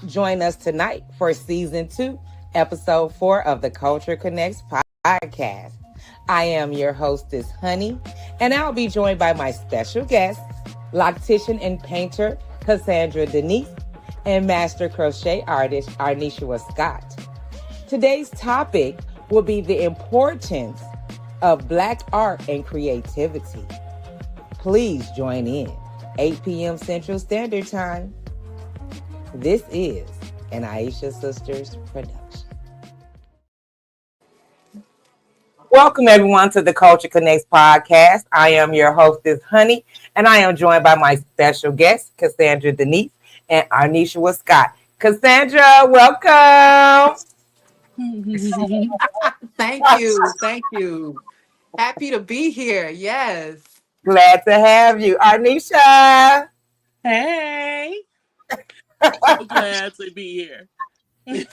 Join us tonight for season 2, episode 4 of the Culture Connects podcast. I am your hostess, Honey, and I'll be joined by my special guest, loctician and painter Cassandra Denise, and master crochet artist Arnyshua Scott. Today's topic will be the importance of Black art and creativity. Please join in, 8 p.m. Central Standard Time. This is an Aisha Sisters production. Welcome, everyone, to the Culture Connects podcast. I am your hostess, Honey, and I am joined by my special guests, Cassandra Denise and Arnyshua Scott. Cassandra, welcome. Thank you. Thank you. Happy to be here. Yes. Glad to have you. Arnyshua. Hey. So glad to be here.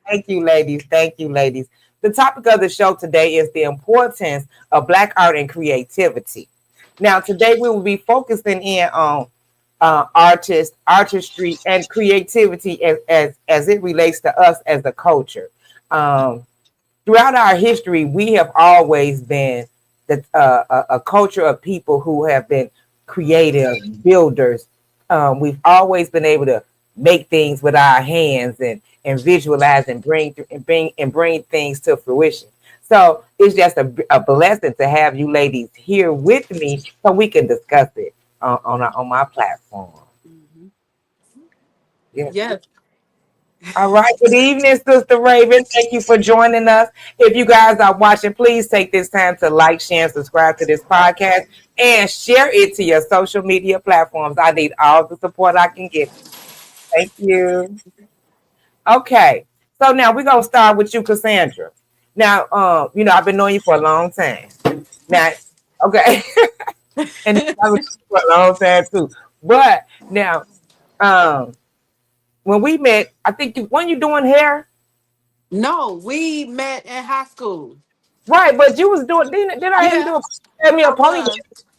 Thank you, ladies. Thank you, ladies. The topic of the show today is the importance of Black art and creativity. Now, today we will be focusing in on artistry, and creativity as it relates to us as a culture. Throughout our history, we have always been a culture of people who have been creative builders. We've always been able to make things with our hands and visualize and bring things to fruition. So it's just a blessing to have you ladies here with me so we can discuss it on my platform. Mm-hmm. Yes. All right. Good evening, Sister Raven. Thank you for joining us. If you guys are watching, please take this time to like, share, and subscribe to this podcast and share it to your social media platforms. I need all the support I can get. Thank you. Okay. So now we're going to start with you, Cassandra. Now, I've been knowing you for a long time. Now, okay. And I've been for a long time too. But now, when we met, I think when you doing hair? No, we met in high school. Right, but you was doing. Did I hear you doing a pony?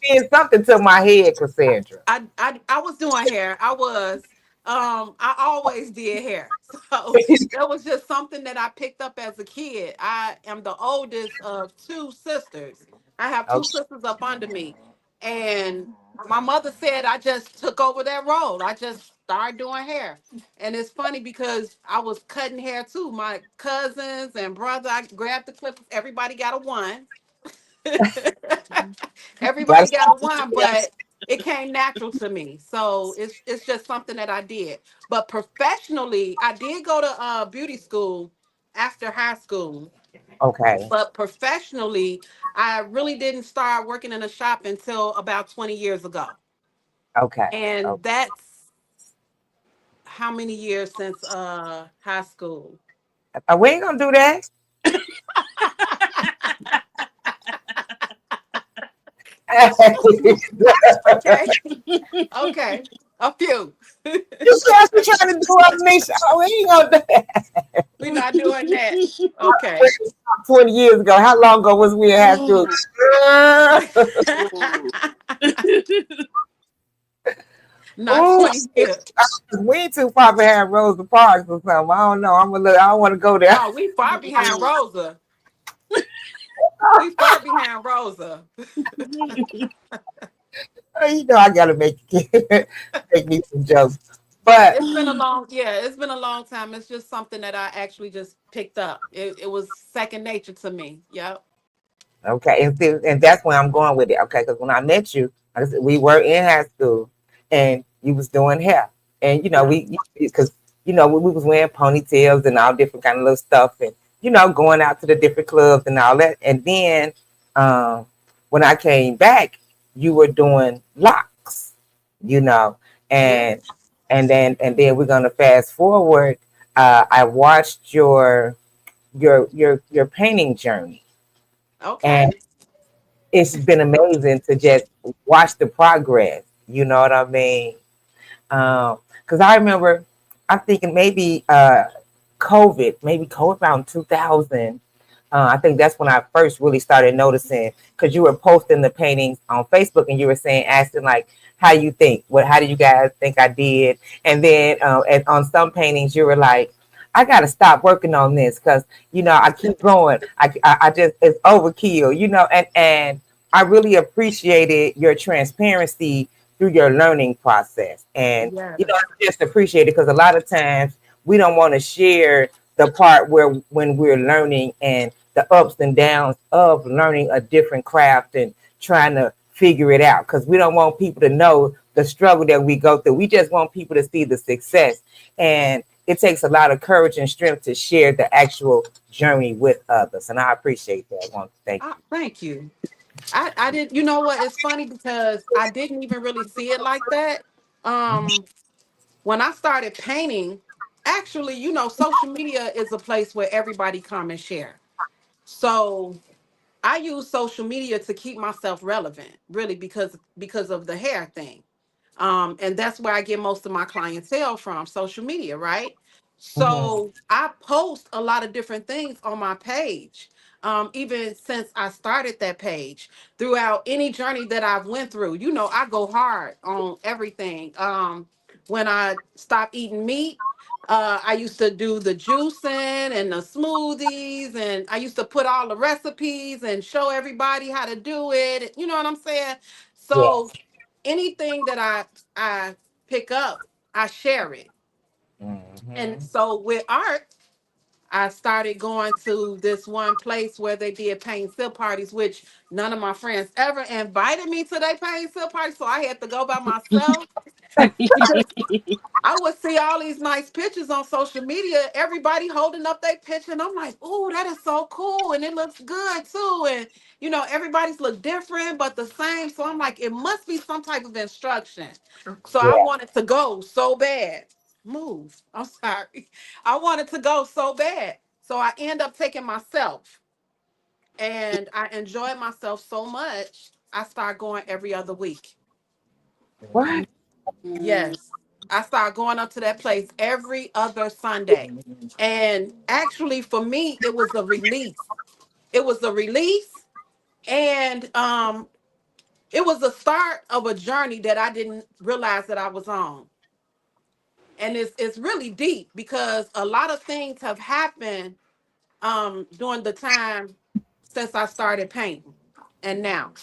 Did something to my head, Cassandra. I was doing hair. I always did hair. So that was just something that I picked up as a kid. I am the oldest of 2 sisters. I have 2 sisters up under me. And my mother said I just took over that role. I just started doing hair. And it's funny because I was cutting hair too. My cousins and brother, I grabbed the clippers. Everybody got a one. Everybody got a one, but it came natural to me. So it's just something that I did. But professionally, I did go to beauty school after high school. Okay. But professionally, I really didn't start working in a shop until about 20 years ago. Okay. And that's how many years since high school? We ain't gonna do that. Okay. A few. You guys were trying to do up me. We ain't gonna do that. We're not doing that. Okay. 20 years ago. How long ago was we in high school? Not 20 years. We ain't too far behind Rosa Parks or something. I don't know. I don't want to go there. Oh, we far behind Rosa. We far behind Rosa. I gotta make me some jokes. But it's been a long time. It's just something that I actually just picked up. It was second nature to me. Yep. Okay, and that's where I'm going with it. Okay, because when I met you, like I said, we were in high school, and you was doing hair, and we was wearing ponytails and all different kind of little stuff, and going out to the different clubs and all that. And then when I came back, you were doing locks, and then we're gonna fast forward. I watched your painting journey. Okay. And it's been amazing to just watch the progress. You know what I mean? Because I remember, I'm thinking maybe COVID around 2000. I think that's when I first really started noticing, because you were posting the paintings on Facebook and you were saying, asking like, how you think, how do you guys think I did? And then and on some paintings you were like, I got to stop working on this because, I keep going. I just, it's overkill, and I really appreciated your transparency through your learning process. And, Yes. I just appreciate it because a lot of times we don't want to share the part where when we're learning and the ups and downs of learning a different craft and trying to figure it out, because we don't want people to know the struggle that we go through. We just want people to see the success. And it takes a lot of courage and strength to share the actual journey with others. And I appreciate that. I want to thank you. Thank you. I didn't, you know what? It's funny because I didn't even really see it like that. Um, when I started painting, actually, social media is a place where everybody come and share. So I use social media to keep myself relevant, really, because of the hair thing. And that's where I get most of my clientele from, social media, right? Mm-hmm. So I post a lot of different things on my page. Even since I started that page, throughout any journey that I've went through, I go hard on everything. When I stopped eating meat, I used to do the juicing and the smoothies, and I used to put all the recipes and show everybody how to do it. You know what I'm saying? So Yes. anything that I pick up, I share it. And Mm-hmm. so with art, I started going to this one place where they did paint sip parties, which none of my friends ever invited me to their paint sip party, so I had to go by myself. Because I would see all these nice pictures on social media, everybody holding up their picture, and I'm like, "Oh, that is so cool, and it looks good too." And everybody's look different but the same. So I'm like, it must be some type of instruction. So I Yeah. wanted to go so bad. Move. I'm sorry. I wanted to go so bad. So I end up taking myself, and I enjoyed myself so much. I start going every other week. What? Yes. I started going up to that place every other Sunday. And actually for me it was a release. It was a release, and it was the start of a journey that I didn't realize that I was on. And it's really deep because a lot of things have happened during the time since I started painting. And now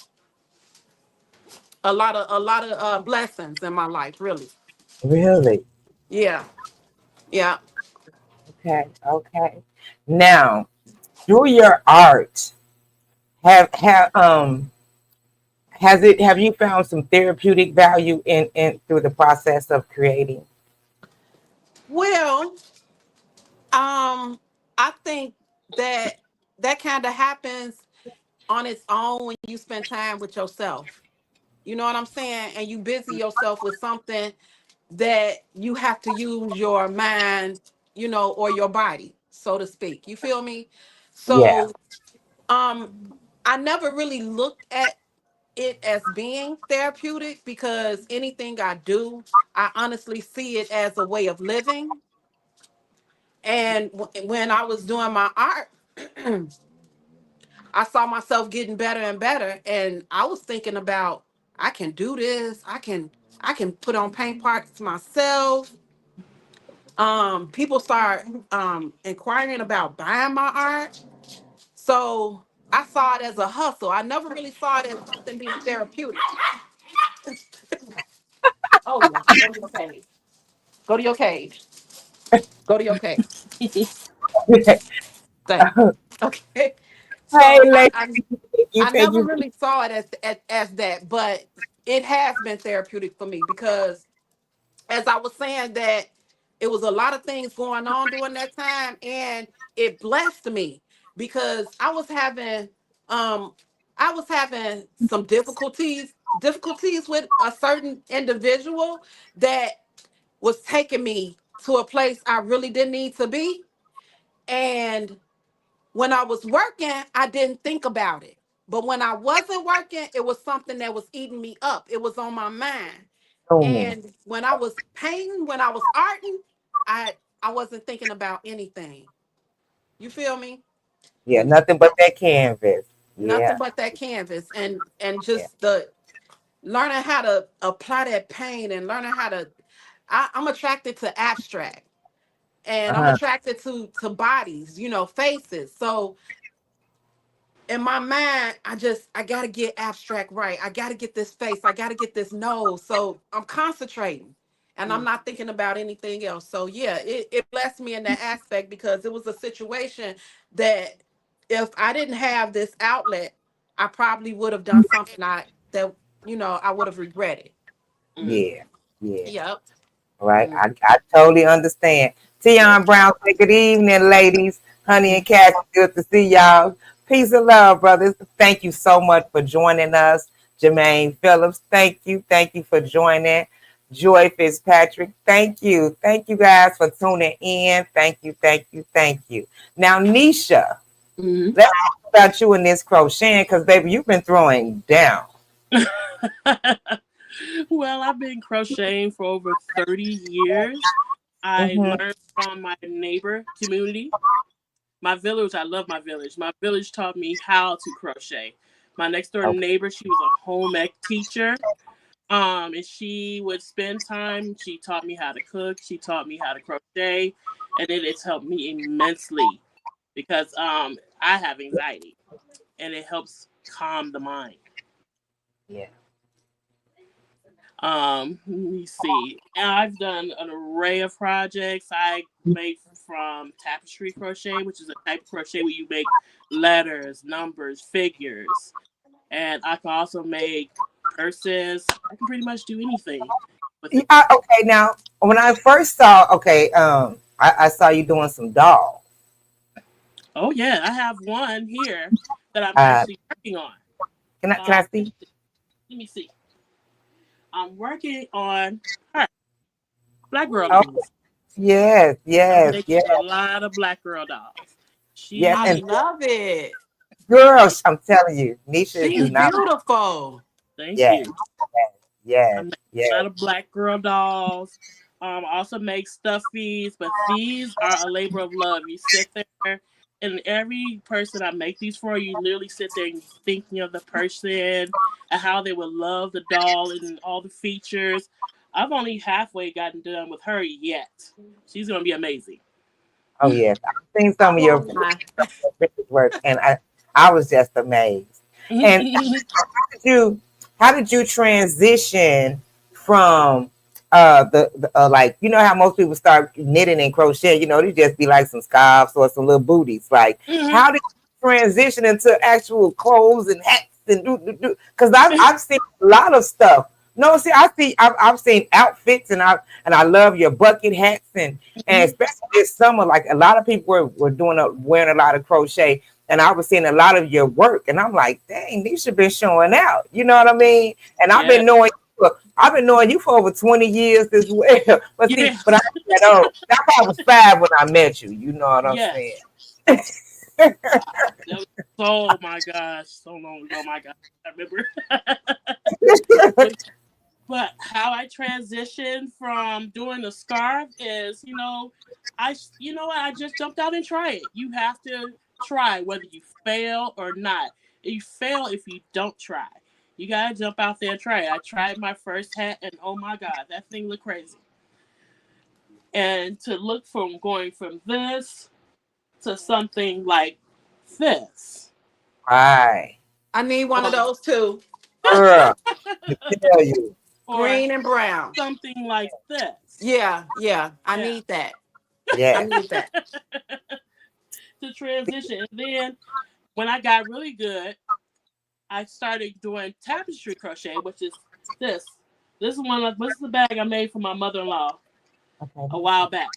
a lot of blessings in my life, really. Really? Yeah. Yeah. Okay. Okay. Now, through your art, have have you found some therapeutic value in through the process of creating? Well, I think that that kind of happens on its own when you spend time with yourself. You know what I'm saying? And you busy yourself with something that you have to use your mind, or your body, so to speak. You feel me? Yeah. So, um, I never really looked at it as being therapeutic because anything I do, I honestly see it as a way of living. And when I was doing my art, I saw myself getting better and better, and I was thinking about, I can do this. I can put on paint parts myself. People start inquiring about buying my art. So I saw it as a hustle. I never really saw it as something being therapeutic. Oh yeah, go to your cage. Go to your cage. Go to your cage. Thank you. Okay. Hey, So I, lady, I you I think never you? really saw it as that, but it has been therapeutic for me because, as I was saying, that it was a lot of things going on during that time, and it blessed me because um I was having some difficulties with a certain individual that was taking me to a place I really didn't need to be. And when I was working, I didn't think about it. But when I wasn't working, it was something that was eating me up. It was on my mind. Oh, And when I was painting, when I was arting, I I wasn't thinking about anything. You feel me? Yeah, nothing but that canvas. Nothing Yeah. but that canvas, and Yeah. just the learning how to apply that paint and learning how to. I'm attracted to abstract, and I'm Uh-huh. attracted to bodies, faces. So in my mind, I gotta get abstract right. I gotta get this face. I gotta get this nose. So I'm concentrating and I'm not thinking about anything else. So yeah, it blessed me in that aspect because it was a situation that if I didn't have this outlet, I probably would have done something I would have regretted. Mm. Yeah. Yeah. Yep. Right. Mm. I totally understand. Tion Brown, say good evening, ladies. Honey and Cass, good to see y'all. Peace and love, brothers. Thank you so much for joining us. Jermaine Phillips, thank you. Thank you for joining. Joy Fitzpatrick, thank you. Thank you guys for tuning in. Thank you, thank you, thank you. Now, Nisha, Mm. let's talk about you in this crocheting because, baby, you've been throwing down. Well, I've been crocheting for over 30 years. I Mm-hmm. learned from my neighbor community. My village, I love my village. My village taught me how to crochet. My next door Okay. neighbor, she was a home ec teacher. And she would spend time. She taught me how to cook. She taught me how to crochet, and it's helped me immensely because I have anxiety, and it helps calm the mind. Yeah. Let me see. And I've done an array of projects. I make from tapestry crochet, which is a type of crochet where you make letters, numbers, figures, and I can also make purses. I can pretty much do anything with it. Yeah, okay, now when I first saw, okay, I saw you doing some dolls. Oh yeah, I have one here that I'm Uh, actually working on. can I Let see? let me see. I'm working on her black girl Oh, dolls. yes, I'm yes, making yes, a lot of black girl dolls. yes, I She and love it. girls, I'm telling you, Nisha She's do not. beautiful. Thank Yes, you. I yes, make a yes. lot of black girl dolls. I also make stuffies, but these are a labor of love. You sit there, and every person I make these for, you literally sit there and you're thinking of the person and how they would love the doll and all the features. I've only halfway gotten done with her yet. She's gonna be amazing. Oh yes, I've seen I some of your won't lie. pictures work, and I was just amazed. And did you how did you transition from the like you know how most people start knitting and crochet, you know, they just be like some scarves or some little booties. Like Mhm. how did you transition into actual clothes and hats and do because I've seen a lot of stuff. No, see, I've seen outfits and I love your bucket hats and Mhm. especially this summer, like a lot of people were doing wearing a lot of crochet and I was seeing a lot of your work, and I'm like, dang, these should be showing out. You know what I mean? And Yeah. I've been knowing you for over 20 years as well. But see, Yeah. but I that old. I was 5 when I met you. You know what I'm saying? Yes. That was oh my gosh, so long ago. My God, I remember. But how I transitioned from doing the scarf is, you know what? I just jumped out and tried it. You have to try whether you fail or not. You fail if you don't try. You gotta jump out there and try it. I tried my first hat, and oh my God, that thing looked crazy. And to look from going from this to something like this, Right, I need one of or those too. girl. I tell you, or Green and brown. something like this. Yeah, yeah. I Yeah. need that. I yeah. need that. To transition. And then when I got really good, I started doing tapestry crochet, which is this. This is the bag I made for my mother-in-law a Okay. while back.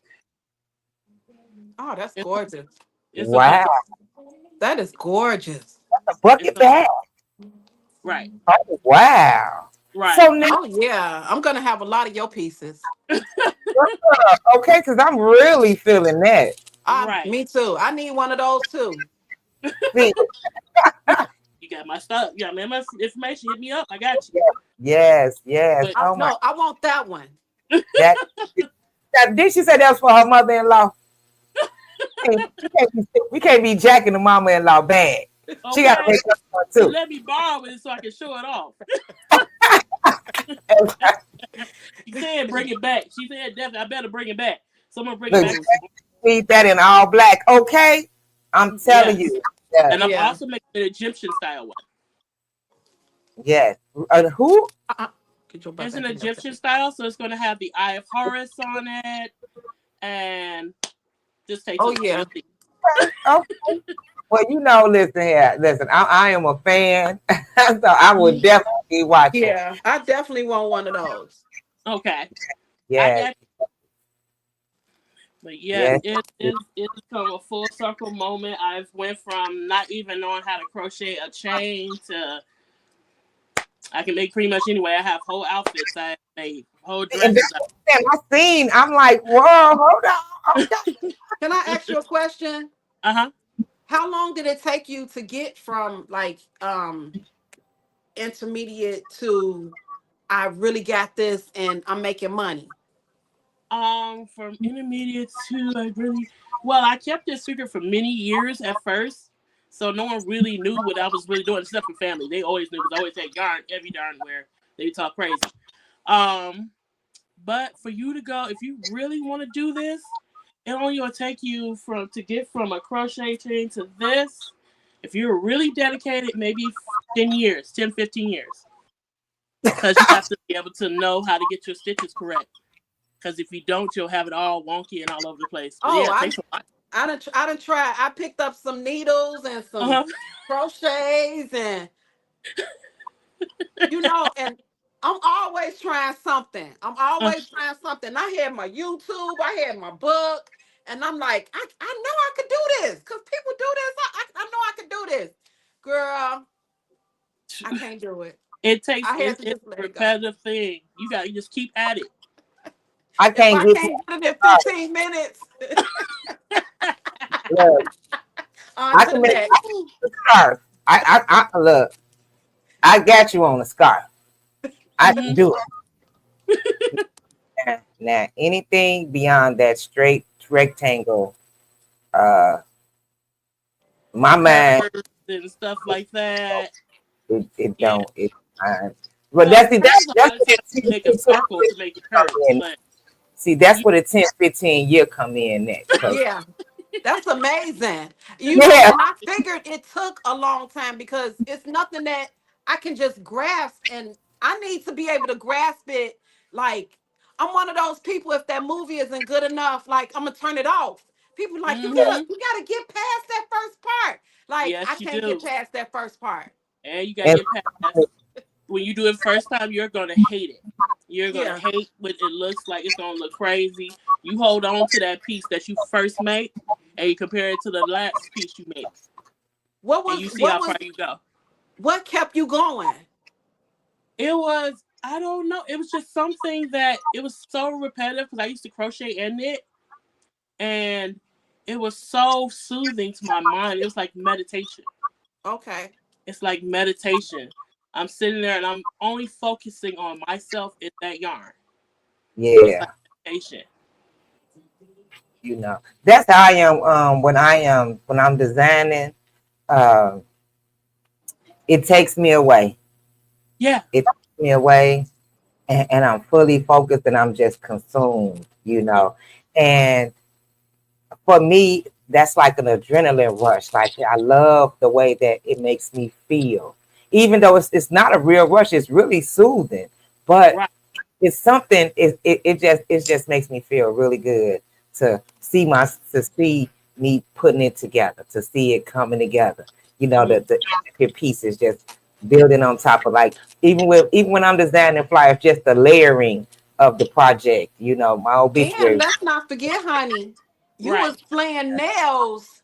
Oh, that's It's gorgeous. it's a Wow, bucket. That is gorgeous. a It's bucket a bag. right, Oh, wow. right. So now, Oh yeah. I'm gonna have a lot of your pieces. okay, because I'm really feeling that. Right. Me too. I need one of those too. See, You got my stuff. You got my information. Hit me up. I got you. yes, yes. But Oh my, No, I want that one. that, did she say that was for her mother-in-law? We can't be jacking the mama-in-law bag. She got to Okay. make up one She too. let me borrow it so I can show it off. She said bring it back. She said definitely I better bring it back. So I'm gonna bring it Look, back this morning. need that in all black, okay? I'm telling Yes. you. Yes, And I'm Yeah. also making an Egyptian style one. yes. Who? Get your butt It's an back in there. Egyptian style, so it's gonna have the Eye of Horus on it. And just stay Oh tuned. yeah. You'll see. Okay. Well, listen here. Listen, I am a fan, so I would definitely be watching. Yeah. I definitely want one of those. Okay. I Yes, got But yes, yes. it's come a full circle moment. I've went from not even knowing how to crochet a chain to I can make pretty much anyway. I have whole outfits I made, whole And dresses. that's what I'm like, whoa, hold on. Okay. Can I ask you a question? Uh-huh. How long did it take you to get from like intermediate to I really got this and I'm making money? From intermediate to I kept it secret for many years at first. So no one really knew what I was really doing, except for family. They always knew because I always had yarn every darn where they talk crazy. Um, but for you to go, if you really want to do this, it only will take you to get from a crochet chain to this. If you're really dedicated, maybe 10 years, 10, 15 years. Because you have to be able to know how to get your stitches correct. Because if you don't, you'll have it all wonky and all over the place. But Oh, yeah, it takes a lot. I done tried. I picked up some needles and some Uh-huh. crochets and and I'm always trying something. I'm always trying something. I had my YouTube, I had my book, and I'm like, I know I could do this because people do this. I know I could do this. Girl, I can't do it. It takes I had to it's just a let it go. repetitive thing. You just keep at it. I If can't I get can't get it in 15 minutes, look. on I to can the make next. a scarf. I look. I got you on a scarf. I can Mm-hmm. do it. Now, anything beyond that straight rectangle, uh, my mind, Curves and stuff like that. it Yeah. don't. But Well, that's curves a that's lot of what times it you make a circle to make it come curves, in. but See, that's yeah. what a 10, 15 year come in next. Yeah. That's amazing. Yeah, And I figured it took a long time because it's nothing that I can just grasp, and I need to be able to grasp it. Like, I'm one of those people, if that movie isn't good enough, like, I'm gonna turn it off. People like, Mm-hmm. you gotta get past that first part. Like, I Yes, you can't get do. past that first part. And you gotta and get past when you do it first time, you're gonna hate it. You're gonna Yeah. hate what it looks like. It's gonna look crazy. You hold on to that piece that you first make, and you compare it to the last piece you make, What and was you see what how was far you go. what kept you going? It was I don't know. It was just something that it was so repetitive because I used to crochet and knit, and it was so soothing to my mind. It was like meditation. Okay. It's like meditation. I'm sitting there and I'm only focusing on myself in that yarn. So it's like yeah, meditation. that's how I am. When I'm designing, um, it takes me away. Yeah. It takes me away, and I'm fully focused, and I'm just consumed. And for me, that's like an adrenaline rush. Like I love the way that it makes me feel, even though it's not a real rush. It's really soothing, but Right. it's something. It just makes me feel really good to see me putting it together, to see it coming together. Mm-hmm. The intricate pieces just building on top of, like, even when I'm designing flyers, just the layering of the project. My And obituary. let's not forget, honey, you Right. was playing nails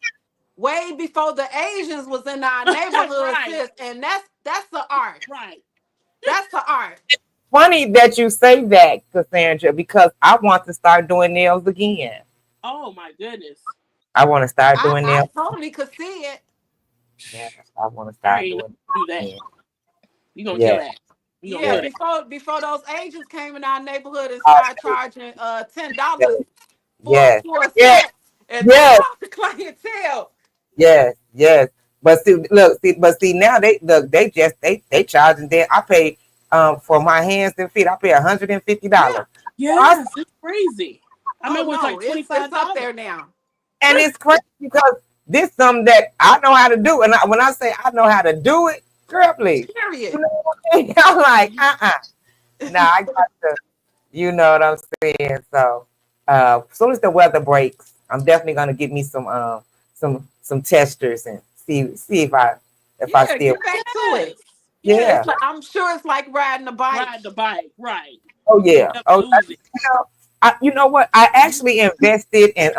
way before the Asians was in our neighborhood, Right. sis. And that's the art. Right. That's the art. Funny that you say that, Cassandra, because I want to start doing nails again. Oh my goodness. I want to start I doing I nails. totally could see it. Yeah, I want to You start ain't not doing do that. it again. You gonna kill Yeah, that. You gonna Yeah, kill yeah. that. before those Asians came in our neighborhood and Oh, started charging $10 yeah. for Yes, for a yes, set, and they yes, brought the clientele. Yes, yes. But see, look, see now they charging. Then I pay for my hands and feet. I pay $150. Yeah. Yes, it's crazy. I Oh mean, it was no, like it's up $25. there now. And it's crazy because this something that I know how to do. And when I say I know how to do it, girl, please. You Period. know what I mean? I'm like, Nah, I got to, you know what I'm saying? So as soon as the weather breaks, I'm definitely gonna get me some testers and see if I Yeah, still get back to Yes, it. yes. yeah. It's like I'm sure it's like riding a bike. Ride the bike, right? Oh You yeah. never Oh, lose it. you know what? I actually invested in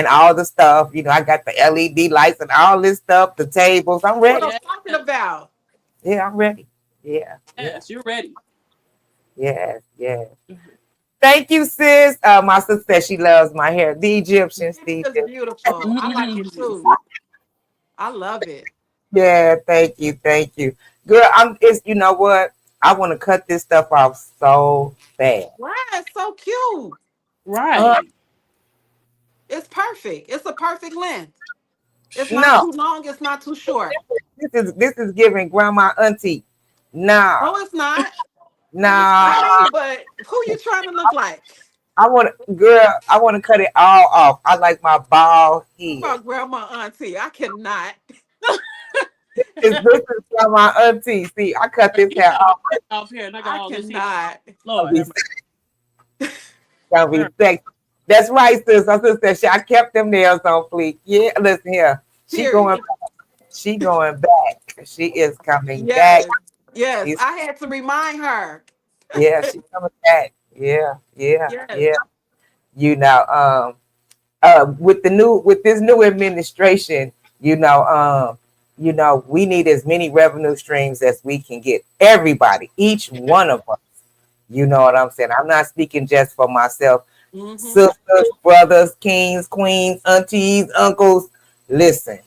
all the stuff. You know, I got the LED lights and all this stuff, the tables. I'm That's what ready. I'm Yes, talking about. Yeah, I'm ready. Yeah, yeah, yes, you're ready. yes, yes. Thank you, sis. My sister says she loves my hair. The Egyptians, the It's Egyptians. beautiful. I like it too. I love it. Yeah, thank you. Girl, it's you know what? I want to cut this stuff off so bad. Wow, it's so cute. Uh, Right. It's perfect. It's a perfect length. It's not no, too long. It's not too short. this is giving grandma auntie. No, Nah, it's not. I nah. mean, but who you trying to look like? I want to cut it all off. I like my bald head. My grandma auntie. I cannot. This is grandma auntie. See, I cut this You hair got my off. head off here, and I got I all this here. cannot. Lord, have Gonna be mercy. sexy. That's right, sis. My sister said I kept them nails on fleek. Yeah, listen here. She going Period. back. She going back. She is coming back. Yes. Yes. She's, I had to remind her. yeah, she's coming back. Yeah, yeah, Yes. yeah. You know, with this new administration, you know, we need as many revenue streams as we can get. Everybody, each one of us. You know what I'm saying? I'm not speaking just for myself. Mm-hmm. Sisters, brothers, kings, queens, aunties, uncles. Listen,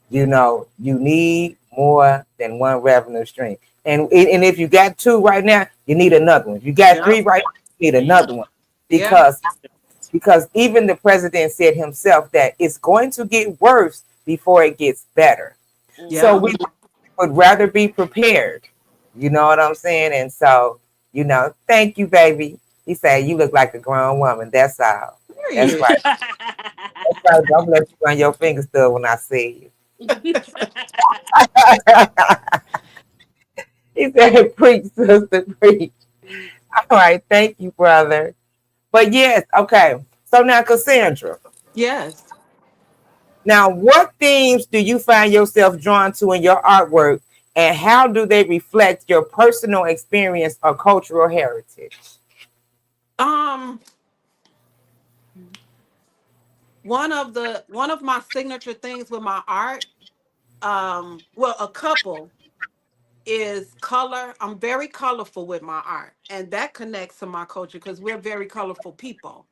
you know, you need more than one revenue stream. And if you got two right now, you need another one. If you got Yep. three right now, you need another one. Yeah. Because even the president said himself that it's going to get worse before it gets better. So Yeah. we would rather be prepared. You know what I'm saying? And so, you know, thank you, baby. He said, you look like a grown woman. That's all. That's Period. right. That's right. Don't let you run your fingers through when I see you. He said, preach, sister, preach. All right. Thank you, brother. But yes, okay. So now, Cassandra, Yes. now what themes do you find yourself drawn to in your artwork, and how do they reflect your personal experience or cultural heritage? Um, one of my signature things with my art, well, a couple is color. I'm very colorful with my art, and that connects to my culture because we're very colorful people.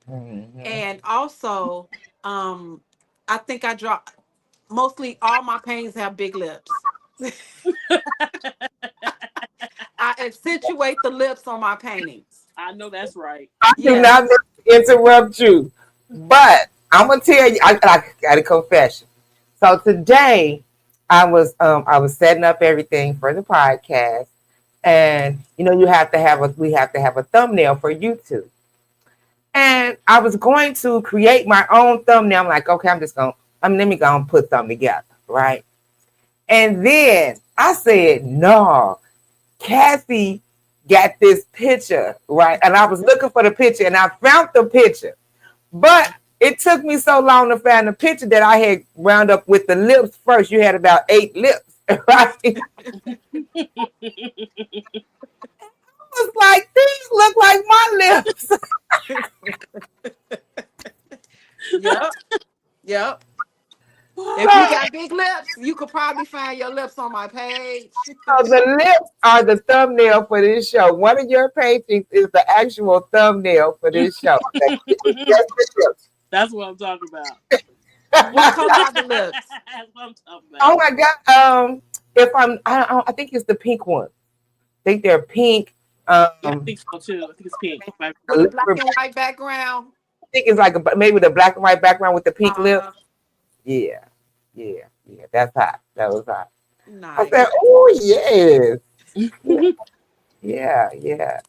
Mhm. And also, um, I think I draw mostly all my paintings have big lips. I accentuate the lips on my paintings. I know that's right. I do Yes. not mean to interrupt you, but I'm gonna tell you. I got a confession. So today, I was setting up everything for the podcast, and you know we have to have a thumbnail for YouTube. And I was going to create my own thumbnail. I'm like, okay, let me go and put something together, right? And then I said, no, Kathy got this picture, right? And I was looking for the picture and I found the picture. But it took me so long to find the picture that I had wound up with the lips first. You had about 8 lips, right? I was like, these look like my lips. Yep. Yep. If you So got big lips, you could probably find your lips on my page. the lips are the thumbnail for this show. One of your paintings is the actual thumbnail for this show. That's what I'm talking about. What color are the lips? That's what I'm talking Oh about. my god! If I think it's the pink one. I think they're pink. Yeah, I think so too. I think it's pink. With a black and white background. think it's like maybe the black and white background with the pink lip. Uh, Yeah, yeah, yeah. That's hot. That was hot. I nice. said, oh yes, yeah, yeah, yeah.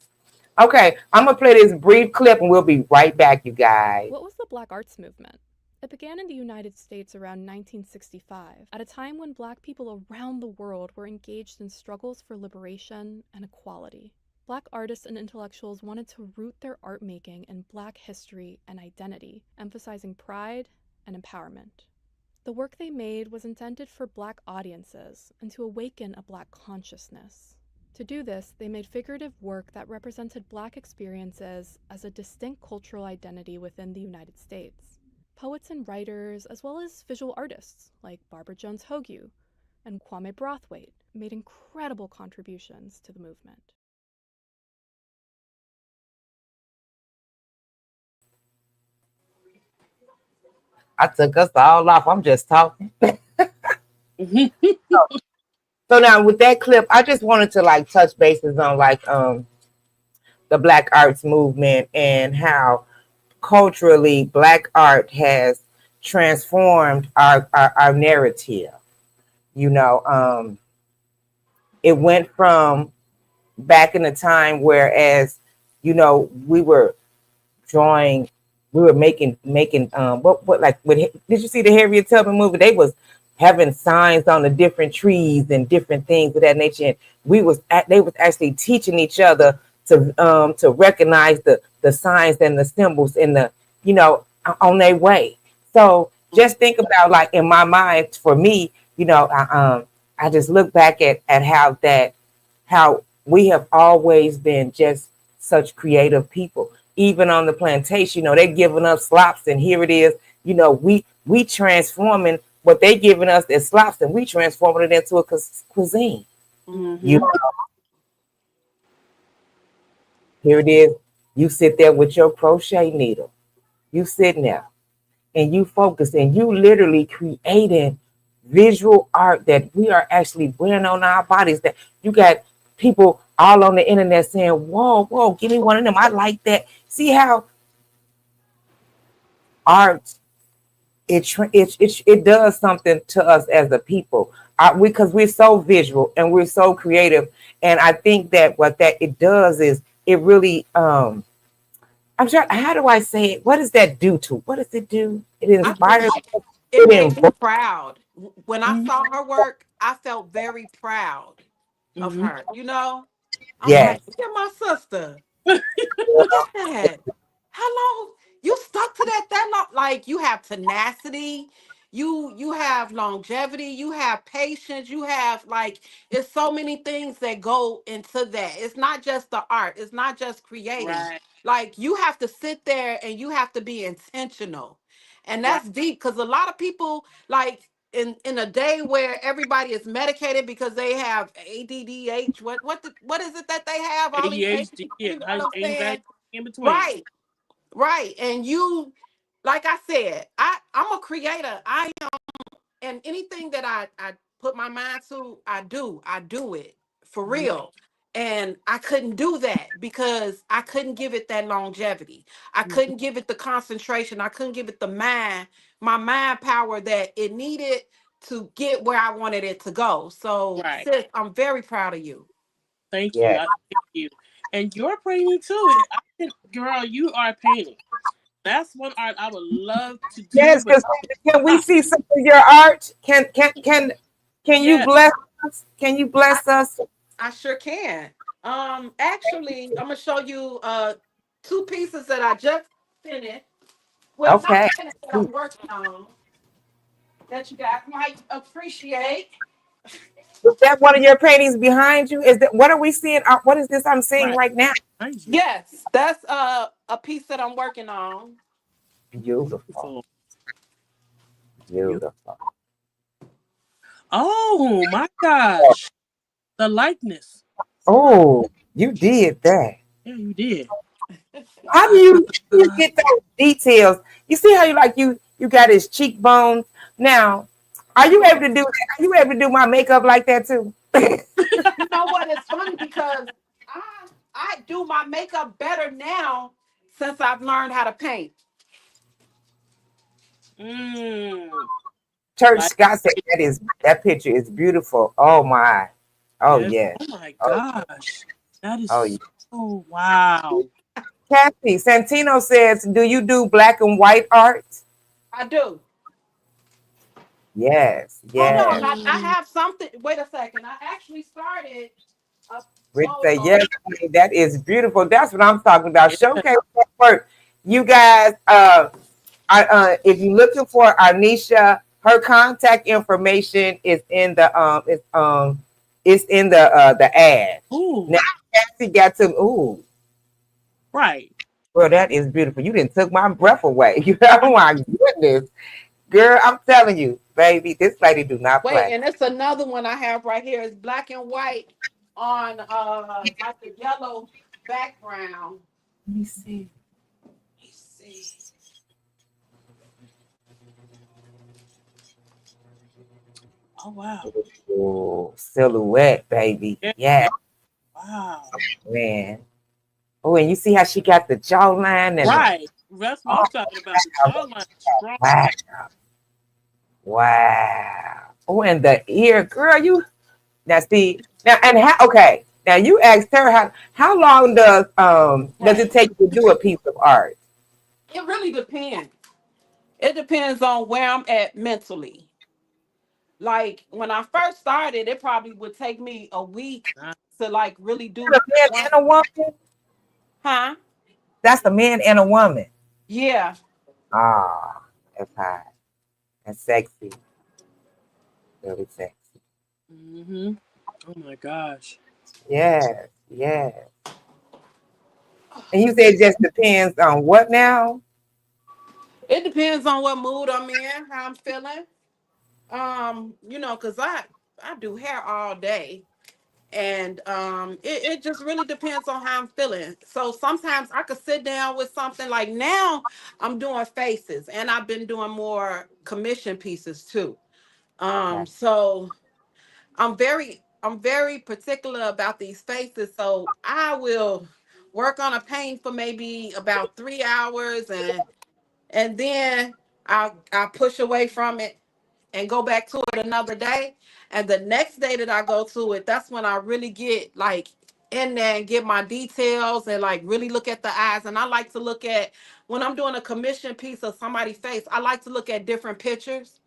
Okay, I'm gonna play this brief clip and we'll be right back, you guys. What was the Black Arts Movement? It began in the United States around 1965, at a time when Black people around the world were engaged in struggles for liberation and equality. Black artists and intellectuals wanted to root their art making in Black history and identity, emphasizing pride and empowerment. The work they made was intended for Black audiences and to awaken a Black consciousness. To do this, they made figurative work that represented Black experiences as a distinct cultural identity within the United States. Poets and writers, as well as visual artists like Barbara Jones Hogue and Kwame Brathwaite, made incredible contributions to the movement. I took us all off. I'm just talking. So now with that clip, I just wanted to like touch bases on like the Black arts movement and how culturally Black art has transformed our narrative. You know, it went from back in the time whereas, you know, we were drawing, we were making what like did you see the Harriet Tubman movie? They was having signs on the different trees and different things of that nature. And they was actually teaching each other to recognize the signs and the symbols in the, you know, on their way. So just think about like in my mind, for me, you know, I just look back at how we have always been just such creative people. Even on the plantation, you know, they're giving us slops, and here it is, you know, we transforming what they giving us as slops, and we transforming it into a cuisine. Mm-hmm. You know, here it is. You sit there with your crochet needle. You sitting there and you focus and you literally creating visual art that we are actually wearing on our bodies. That you got people all on the internet saying, whoa, whoa, give me one of them. I like that. See how art, it does something to us as a people. Because we're so visual and we're so creative. And I think that what that it does is it really, I'm trying, how do I say it? What does that do to? What does it do? It inspires. It made me proud. When I Mm-hmm. saw her work, I felt very proud of Mm-hmm. her. You know, I'm Yes. like, look at my sister. Look at that. How long you stuck to that long? Like you have tenacity, you have longevity, you have patience, you have like it's so many things that go into that. It's not just the art, it's not just creating. Right. Like you have to sit there and you have to be intentional. And Right. that's deep because a lot of people like in a day where everybody is medicated because they have ADDH, what is it that they have? All these ADHD, you know what I'm ain't that saying? in between. Right, right. And you, like I said, I'm a creator. I and anything that I put my mind to, I do it for Mm-hmm. real. And I couldn't do that because I couldn't give it that longevity. I couldn't give it the concentration. I couldn't give it the my mind power that it needed to get where I wanted it to go. So, Right. sis, I'm very proud of you. Thank you. Yes. I thank you. And you're painting too. Girl, you are painting. That's one art I would love to do, Yes, but can we see some of your art? Can you yeah, bless us? Can you I, bless us? I sure can. Actually, I'm gonna show you two pieces that I just finished. Well, not Okay. finished that I'm working on that you guys might appreciate. Is that one of your paintings behind you? Is that what are we seeing? What is this I'm seeing right. right now? Behind you. Yes, that's a piece that I'm working on. Beautiful. Beautiful. Beautiful. Oh my gosh. The likeness. Oh, you did that. Yeah, you did. How do you get those details? You see how you got his cheekbones. Now, are you able to do that? Are you able to do my makeup like that too? You know what? It's funny because I do my makeup better now since I've learned how to paint. Mm. Church Like, Scott said that picture is beautiful. Oh my. Oh yes. yes. Oh my Oh, gosh. That oh is yeah. so wow. Kathy Santino says, do you do black and white art? I do. Yes, Hold on. yes. I Mm. have something. Wait a second. I actually started a Rich say, photo. yes, honey, that is beautiful. That's what I'm talking about. Yeah. Showcase that work. You guys, if you're looking for Arnyshua, her contact information is in it's in the ad. Now Ooh. Cassie got some Right. bro, that is beautiful. You didn't took my breath away. Oh my goodness. Girl, I'm telling you, baby, this lady do not Wait, play. and it's another one I have right here. It's black and white on like a yellow background. Let me see. Let me see. Oh wow. Oh, silhouette, baby. Yeah. Yeah, Wow. man. Oh, and you see how she got the jawline and the Right. That's what oh I'm talking about. The jawline is strong. wow. Wow. Oh, and the ear, girl, you now see now and how okay. Now you asked her how long does it Right. take to do a piece of art? It really depends. It depends on where I'm at mentally. Like when I first started, it probably would take me a week Uh, to like really Is that do a man one. and a woman? Huh? That's a man and a woman. Yeah. Ah, that's hot. That's sexy. Really sexy. mm-hmm. Oh my gosh. Yes, yes. And you said it just depends on what now? It depends on what mood I'm in, how I'm feeling. Cause I do hair all day. And it just really depends on how I'm feeling. So sometimes I could sit down with something like now I'm doing faces and I've been doing more commission pieces too. Okay. So I'm very particular about these faces. So I will work on a paint for maybe about 3 hours and then I'll push away from it and go back to it another day. And the next day that I go to it, that's when I really get like in there and get my details and like really look at the eyes. And I like to look at when I'm doing a commission piece of somebody's face, I like to look at different pictures,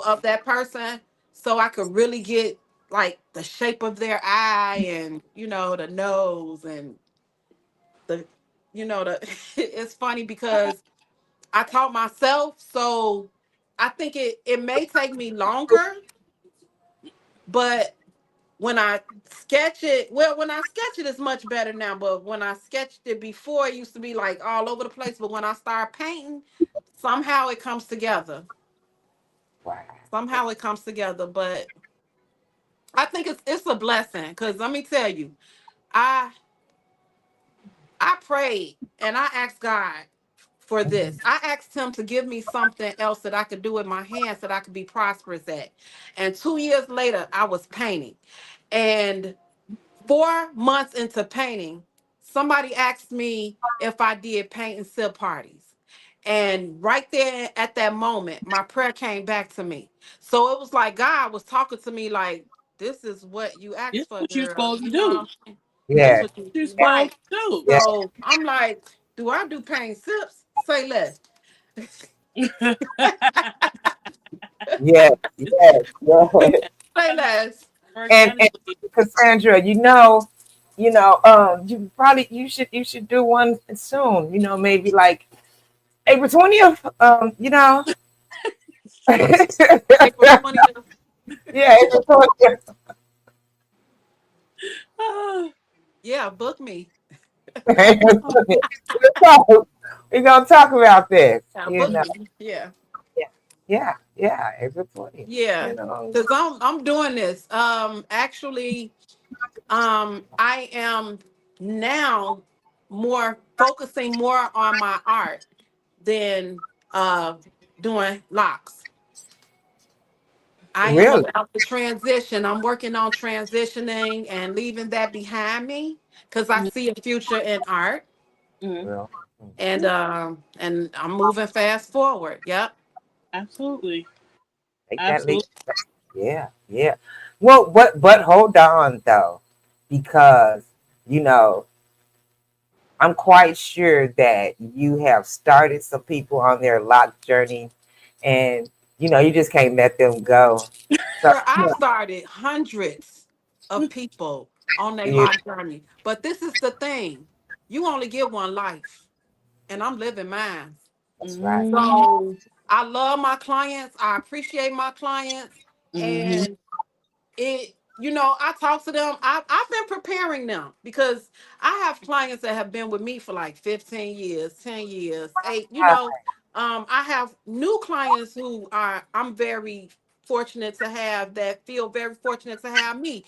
of that person. So I could really get like the shape of their eye and the nose and the the it's funny because I taught myself, so I think it may take me longer, but when I sketch it, it's much better now. But when I sketched it before, it used to be like all over the place. But when I start painting, somehow it comes together. Wow. Somehow it comes together. But I think it's a blessing because let me tell you, I I prayed and I asked God for this. I asked him to give me something else that I could do with my hands that I could be prosperous at. And 2 years later, I was painting. And 4 months into painting, somebody asked me if I did paint and sip parties. And right there at that moment, my prayer came back to me. So it was like God was talking to me like, this is what you This asked is for, what you're girl. supposed to You know what do. I'm saying? This Yeah, what you You're supposed right. to do. yeah, So I'm like, do I do paint sips? Say less. yeah, yes, yes. Say less. And Organically. Cassandra, you should do one soon. Maybe like April 20th. April 20th. Yeah, April 20th. Ah, Yeah, book me. April 20th. We're gonna talk about this. Yeah, book me. Yeah. Yeah, yeah, yeah. April 20th. Yeah. You know. Cause I'm doing this. Actually, I am now more focusing more on my art than uh doing locks. I am Really? about to transition. I'm working on transitioning and leaving that behind me because I mhm, see a future in art mhm. Well, and I'm moving fast forward. Yep. Absolutely. Take that leap. Absolutely. Yeah, yeah. Well, but hold on though, because you know I'm quite sure that you have started some people on their lock journey, and you just can't let them go. So Girl, I started hundreds of people on their yeah, life journey. But this is the thing. You only get one life, and I'm living mine. that's right. Mm-hmm. So I love my clients. I appreciate my clients. Mm-hmm. And I talk to them. I've been preparing them because I have clients that have been with me for like 15 years, 10 years, I have new clients who I'm very fortunate to have, that feel very fortunate to have me.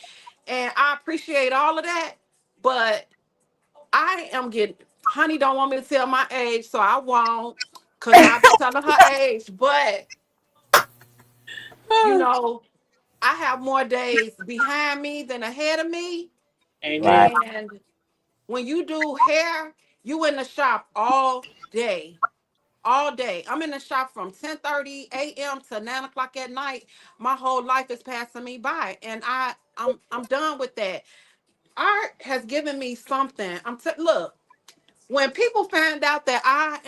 And I appreciate all of that. But I am getting, Honey don't want me to tell my age, so I won't, because I'll be telling her age. But, you know, I have more days behind me than ahead of me. Amen. Right. And when you do hair, you in the shop all day. All day. I'm in the shop from 10:30 a.m. to 9 o'clock at night. My whole life is passing me by. And I'm done with that. Art has given me something. Look, when people find out that I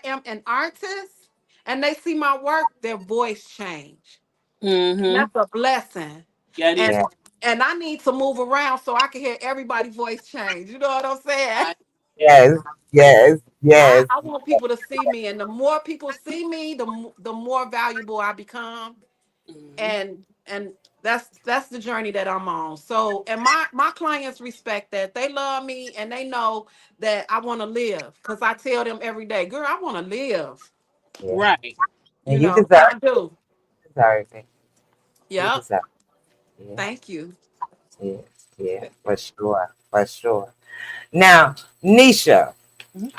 am an artist and they see my work, their voice change. And Mm-hmm. that's a blessing. Yeah, it And is. Yeah. and I need to move around so I can hear everybody's voice change. You know what I'm saying? I, Yes. Yes. Yes. I want people to see me, and the more people see me, the more valuable I become. mm-hmm. And that's the journey that I'm on. So, and my clients respect that. They love me and they know that I want to live, because I tell them every day, girl, I want to live. Yeah. Right. And you deserve I do. deserve it. You Yep. deserve it. Yeah. Thank you. Yeah. Yeah. For sure. For sure. Now, Nisha. Mhm.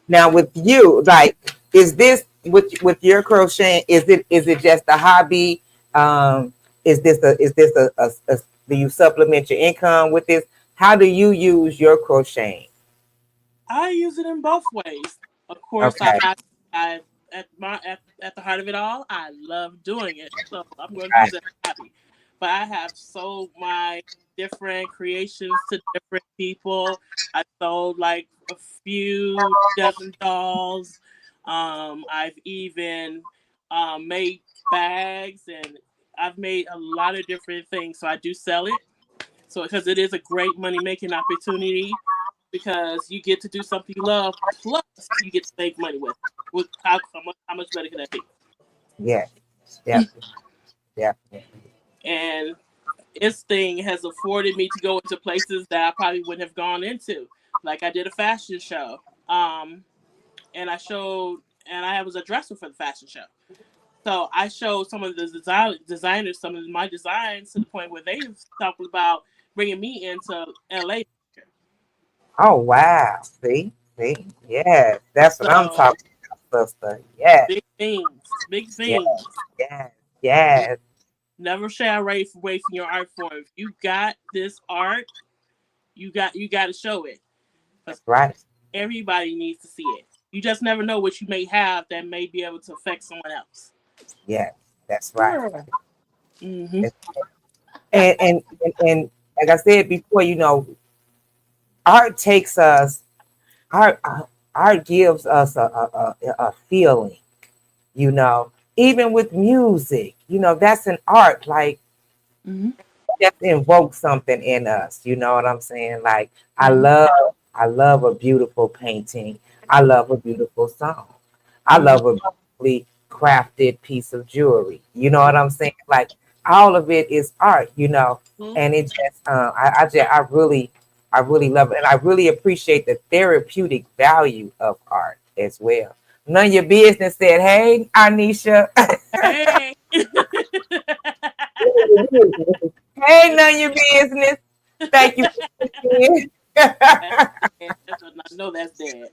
Now, with you, like, is this with your crocheting? Is it just a hobby? Is this a do you supplement your income with this? How do you use your crocheting? I use it in both ways. Of course, Okay, I at the heart of it all, I love doing it. So I'm going to right. use it as a hobby. But I have sold my different creations to different people. I sold like a few dozen dolls. I've even made bags, and I've made a lot of different things. So I do sell it. So because it is a great money making opportunity, because you get to do something you love, plus you get to make money with it. How much better can that be? Yes, definitely, definitely. And this thing has afforded me to go into places that I probably wouldn't have gone into. Like I did a fashion show, and I was a dresser for the fashion show. So I showed some of the designers some of my designs to the point where they talked about bringing me into LA. Oh wow! See, yes, that's what I'm So talking about, sister. Yes, big things, big yes, things. yes, yes. Never shy away from wasting your art form. If you got this art, you got to show it, because That's right. everybody needs to see it. You just never know what you may have that may be able to affect someone else. Yes, that's right. Yeah. Mm-hmm. And like I said before, art takes us art art gives us a feeling, even with music, that's an art, like Mm-hmm. just invoke something in us, you know what I'm saying? Like i Mm-hmm. love I love a beautiful painting. I love a beautiful song. I Mm-hmm. love a beautifully crafted piece of jewelry. You know what I'm saying? Like all of it is art. Mhm. And it just, I really love it, and I really appreciate the therapeutic value of art as well. None of your business said, "Hey, Arnyshua." Hey. Hey, none of your business. Thank you for listening. That's dead. That's what I know. That's dead.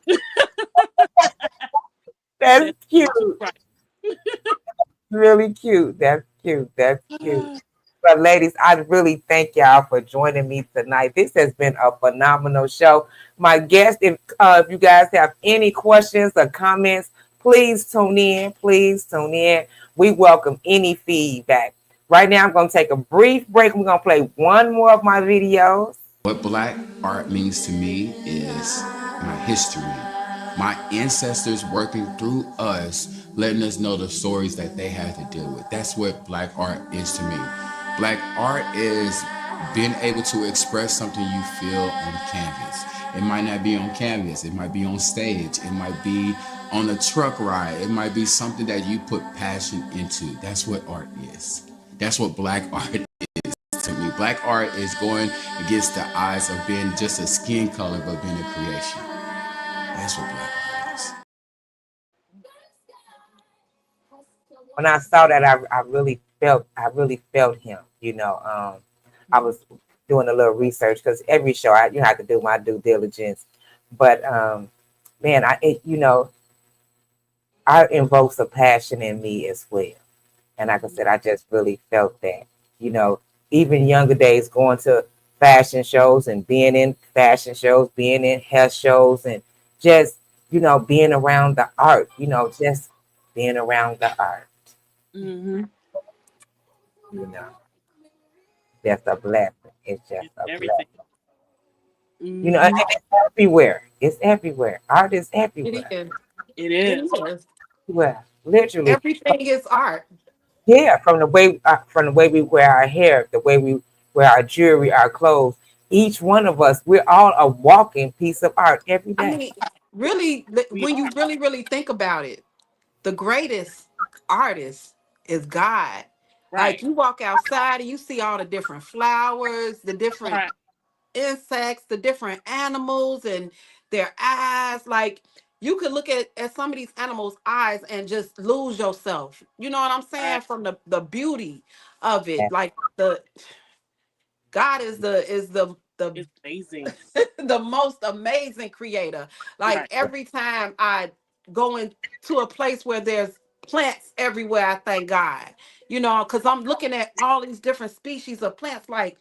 That's That's cute. too right. Really cute. That's cute. That's cute. But ladies, I really thank y'all for joining me tonight. This has been a phenomenal show. My guest, if you guys have any questions or comments, please tune in. Please tune in. We welcome any feedback. Right now, I'm going to take a brief break. We're going to play one more of my videos. What Black art means to me is my history, my ancestors working through us, letting us know the stories that they had to deal with. That's what Black art is to me. Black art is being able to express something you feel on canvas. It might not be on canvas, it might be on stage, it might be on a truck ride, it might be something that you put passion into. That's what art is. That's what Black art is to me. Black art is going against the eyes of being just a skin color, but being a creation. That's what Black art is. When I saw that, I really felt him. I was doing a little research because every show you have to do my due diligence. But man, I invokes a passion in me as well. And like I said, I just really felt that. Even younger days going to fashion shows and being in fashion shows, being in hair shows, and just, being around the art, just being around the art. Mm-hmm. That's a blessing. It's just a everything. blessing. Mm-hmm. And it's everywhere. It's everywhere. Art is everywhere. It is. Well, literally. Everything is art. Yeah, from the way we wear our hair, the way we wear our jewelry, our clothes. Each one of us, we're all a walking piece of art every day. I mean, really, when you really, really think about it, the greatest artist is God. Right. Like you walk outside and you see all the different flowers, the different insects, the different animals and their eyes. Like you could look at some of these animals' eyes and just lose yourself. You know what I'm saying? Right. From the beauty of it. Like the God is the It's amazing. the most amazing creator. Like every time I go into a place where there's plants everywhere, I thank God. Because I'm looking at all these different species of plants, like,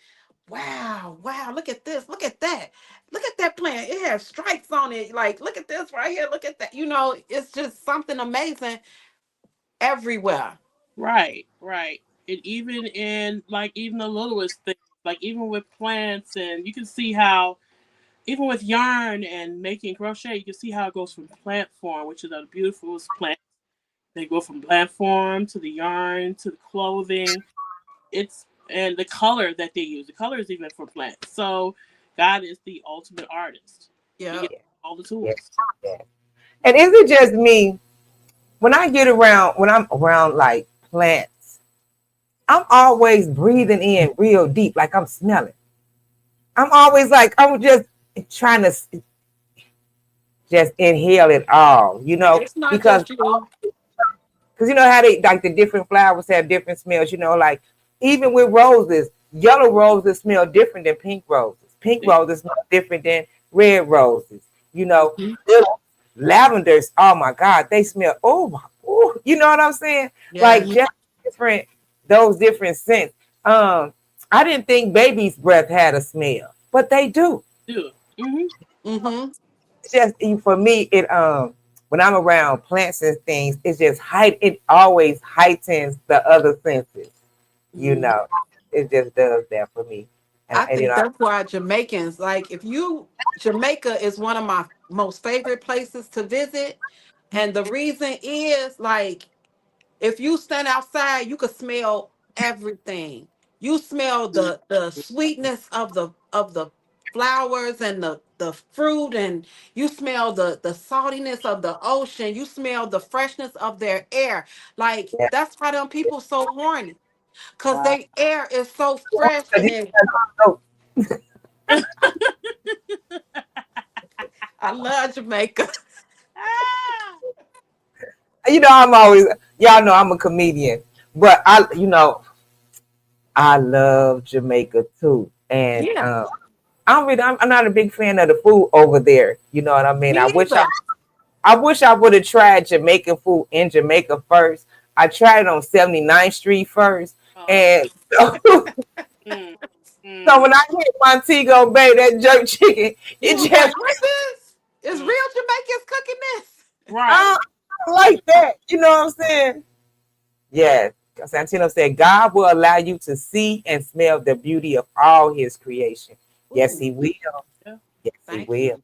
wow, look at this, look at that. Look at that plant. It has stripes on it. Like, look at this right here. Look at that. It's just something amazing everywhere. Right. And even in even the littlest things, like even with plants, and you can see how even with yarn and making crochet, you can see how it goes from plant form, which is the beautifulest plant. They go from plant form to the yarn to the clothing. And the color that they use. The color is even for plants. So God is the ultimate artist. Yeah. He gets all the tools. Yeah. And is it just me? When I'm around like plants, I'm always breathing in real deep, like I'm smelling. I'm always like, I'm just trying to just inhale it all, It's not because just you. you know how they like the different flowers have different smells, like even with roses, yellow roses smell different than pink roses. Pink roses smell different than red roses. Lavenders, oh my God, they smell, you know what I'm saying? Yeah. Like just those different scents. I didn't think baby's breath had a smell, but they do. It's just for me, it when I'm around plants and things, it always heightens the other senses. It just does that for me. I think that's why Jamaicans, Jamaica is one of my most favorite places to visit. And the reason is if you stand outside, you could smell everything. You smell the sweetness of the flowers and the fruit, and you smell the saltiness of the ocean. You smell the freshness of their air. That's why them people so horny. Because their air is so fresh and I love Jamaica. I'm always, y'all know I'm a comedian, but I love Jamaica too. And I'm not a big fan of the food over there. You know what I mean? I wish I would have tried Jamaican food in Jamaica first. I tried it on 79th Street first. And so, so when I hit Montego Bay, that jerk chicken, What's this? Is real Jamaicans cooking this? Right. like that. You know what I'm saying? Yes. Santino said, God will allow you to see and smell the beauty of all his creation. Yes, he Ooh, will. Yeah, Yes, he thank will. you.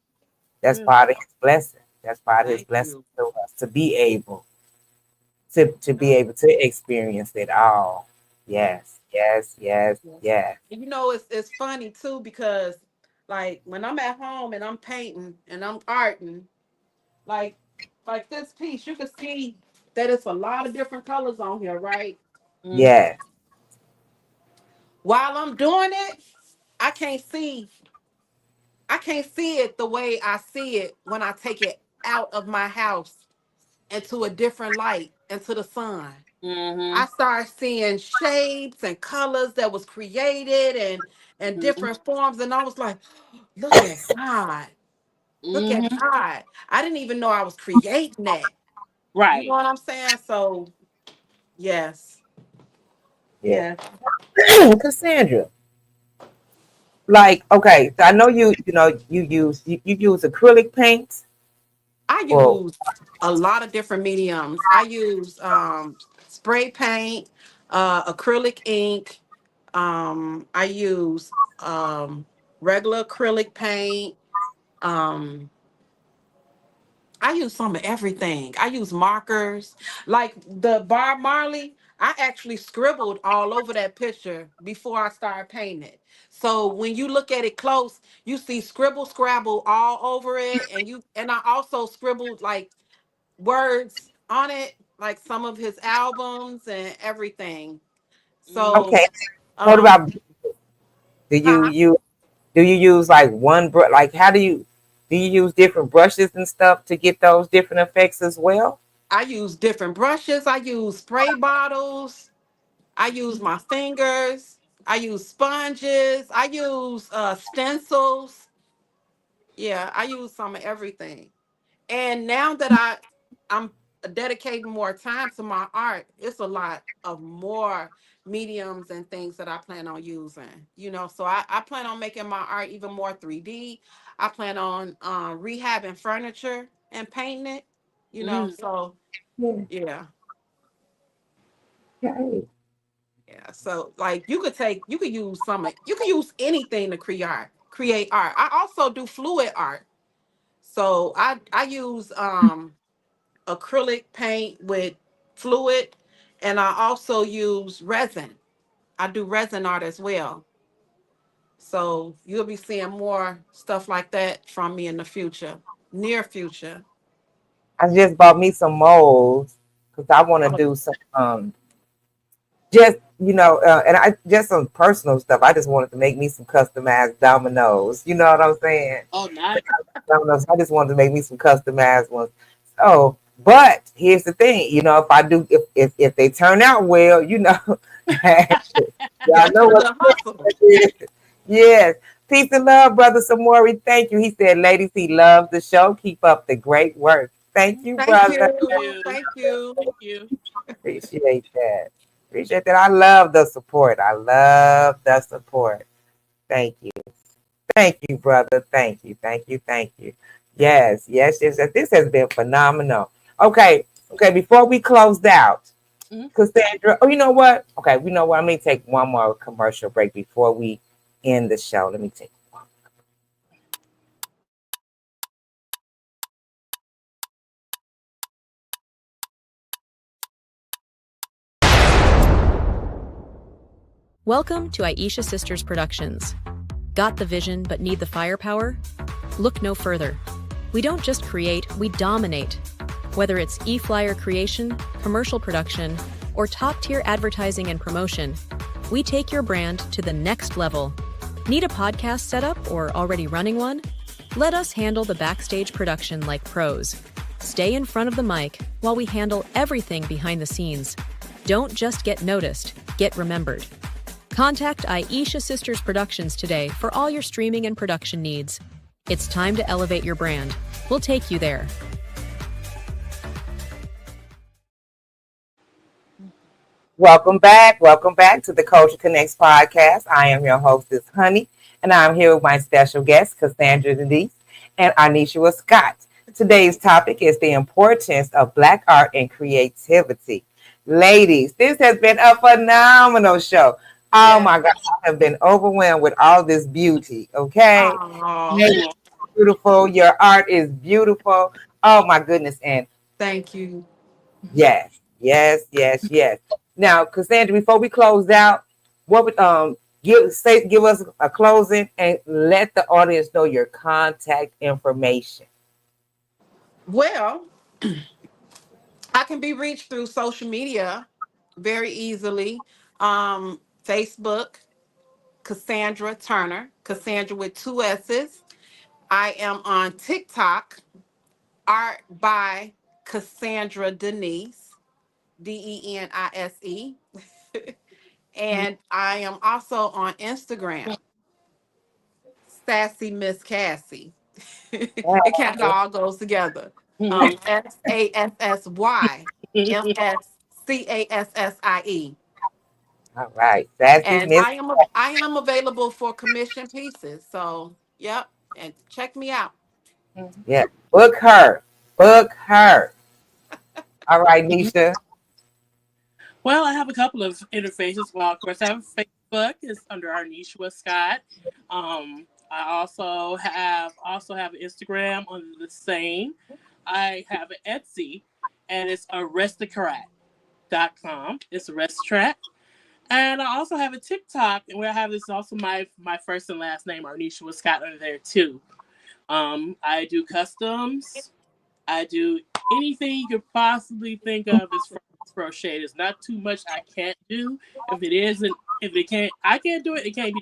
That's will. part of his blessing. That's part of his Thank blessing you. to us to be able to be able to experience it all. Yeah. Yes, yes, yes, Yes. yes. And it's funny too because like when I'm at home and I'm painting and I'm arting, like like this piece, you can see that it's a lot of different colors on here, right? Mm-hmm. Yes. While I'm doing it, I can't see I can't see it the way I see it when I take it out of my house into a different light, into the sun. Mm-hmm. I started seeing shapes and colors that was created and Mm-hmm. different forms, and I was like, look at God. Look at Mm-hmm. God. I didn't even know I was creating that. You know Right. what I'm saying? So yes. Yeah. Yeah. Cassandra, like, okay, so I know you use acrylic paints I or use a lot of different mediums. I use spray paint, acrylic ink. I use regular acrylic paint. Um, I use some of everything. I use markers. Like the Bob Marley, I actually scribbled all over that picture before I started painting it. So when you look at it close, you see scribble scrabble all over it. And I also scribbled like words on it, like some of his albums and everything. Mm-hmm. So okay. What um about do you huh? use like one brush? Like, how do you use different brushes and stuff to get those different effects as well? I use different brushes. I use spray bottles. I use my fingers. I use sponges. I use stencils. Yeah, I use some of everything. And now that I'm dedicating more time to my art, it's a lot of more mediums and things that I plan on using. So I plan on making my art even more 3D. I plan on rehabbing furniture and painting it. Mm-hmm. So Yeah. yeah. Okay. Yeah, so like you could use anything to create art. I also do fluid art. So I use acrylic paint with fluid, and I also use resin. I do resin art as well. So you'll be seeing more stuff like that from me in the future, near future. I just bought me some molds because I want to Oh, do some just and I just some personal stuff. I just wanted to make me some customized dominoes. You know what I'm saying? Oh, nice. Dominoes. I just wanted to make me some customized ones. So, but here's the thing. If I do, if they turn out well, y'all that's know a what good hustle. it is. Yes. Peace and love, brother Samori. Thank you. He said, ladies, he loves the show. Keep up the great work. Thank you, Thank brother. Thank you. you. Thank you. Thank you. Appreciate that. Appreciate that. I love the support. I love the support. Thank you. Thank you, brother. Thank you. Thank you. Thank you. Yes, yes, yes. Yes. This has been phenomenal. Okay. Okay. Before we close out, Mm-hmm. Cassandra, oh, you know what? Okay. You know what? Let me take one more commercial break before we end the show. Let me take one. Welcome to Aisha Sisters Productions. Got the vision but need the firepower? Look no further. We don't just create, we dominate. Whether it's e-flyer creation, commercial production, or top-tier advertising and promotion, we take your brand to the next level. Need a podcast setup or already running one? Let us handle the backstage production like pros. Stay in front of the mic while we handle everything behind the scenes. Don't just get noticed, get remembered. Contact Aisha Sisters Productions today for all your streaming and production needs. It's time to elevate your brand. We'll take you there. Welcome back. Welcome back to the Culture Connects podcast. I am your hostess, Honey, and I'm here with my special guests, Cassandra Denise and Arnyshua Scott. Today's topic is the importance of Black art and creativity. Ladies, this has been a phenomenal show. Oh Yeah. my God, I have been overwhelmed with all this beauty. Okay. Oh, Ladies, beautiful. Your art is beautiful. Oh my goodness. And thank you. yes, yes, yes, yes. Now, Cassandra, before we close out, what would give us a closing and let the audience know your contact information. Well, I can be reached through social media very easily. Facebook, Cassandra Turner, Cassandra with two S's. I am on TikTok, Art by Cassandra Denise, Denise. And I am also on Instagram, Sassy Miss Cassie. It kind of all goes together. SASSYMSCASSIE. All right, Sassy And Miss. I am available for commission pieces. So yep, and check me out. Yeah, book her, book her. All right, Nisha. Well, I have a couple of interfaces. Well, of course, I have Facebook. It's under Arnyshua Scott. I also have Instagram under the same. I have an Etsy, and it's aristocrat.com. It's aristocrat. And I also have a TikTok, and where I have this also my first and last name, Arnyshua Scott, under there too. I do customs. I do anything you could possibly think of as far as crochet. There's not too much I can't do. If it can't, I can't do it. It can't be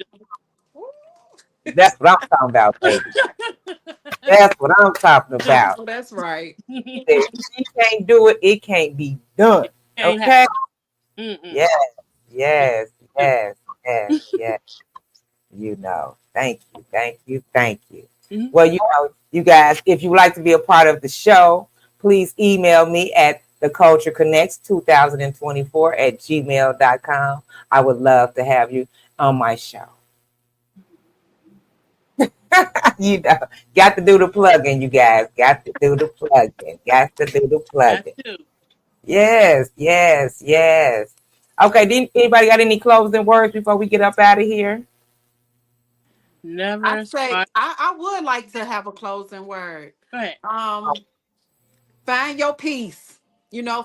That's what I'm talking about, baby. That's what I'm talking about. Oh, that's right. done. If she can't do it, it can't be done. Can't Okay? Mm-mm. Yes, yes, yes, yes, yes. You know. Thank you, thank you, thank you. Mhm. Well, you know, you guys, if you would like to be a part of the show, please email me at thecultureconnects2024@gmail.com. I would love to have you on my show. You know, got to do the plugging, you guys. Got to do the plugging. Got to do the That plugging. too. Yes, yes, yes. Okay, anybody got any closing words before we get up out of here? I Never say squash. I would like to have a closing word. Go ahead. Um, Find your peace.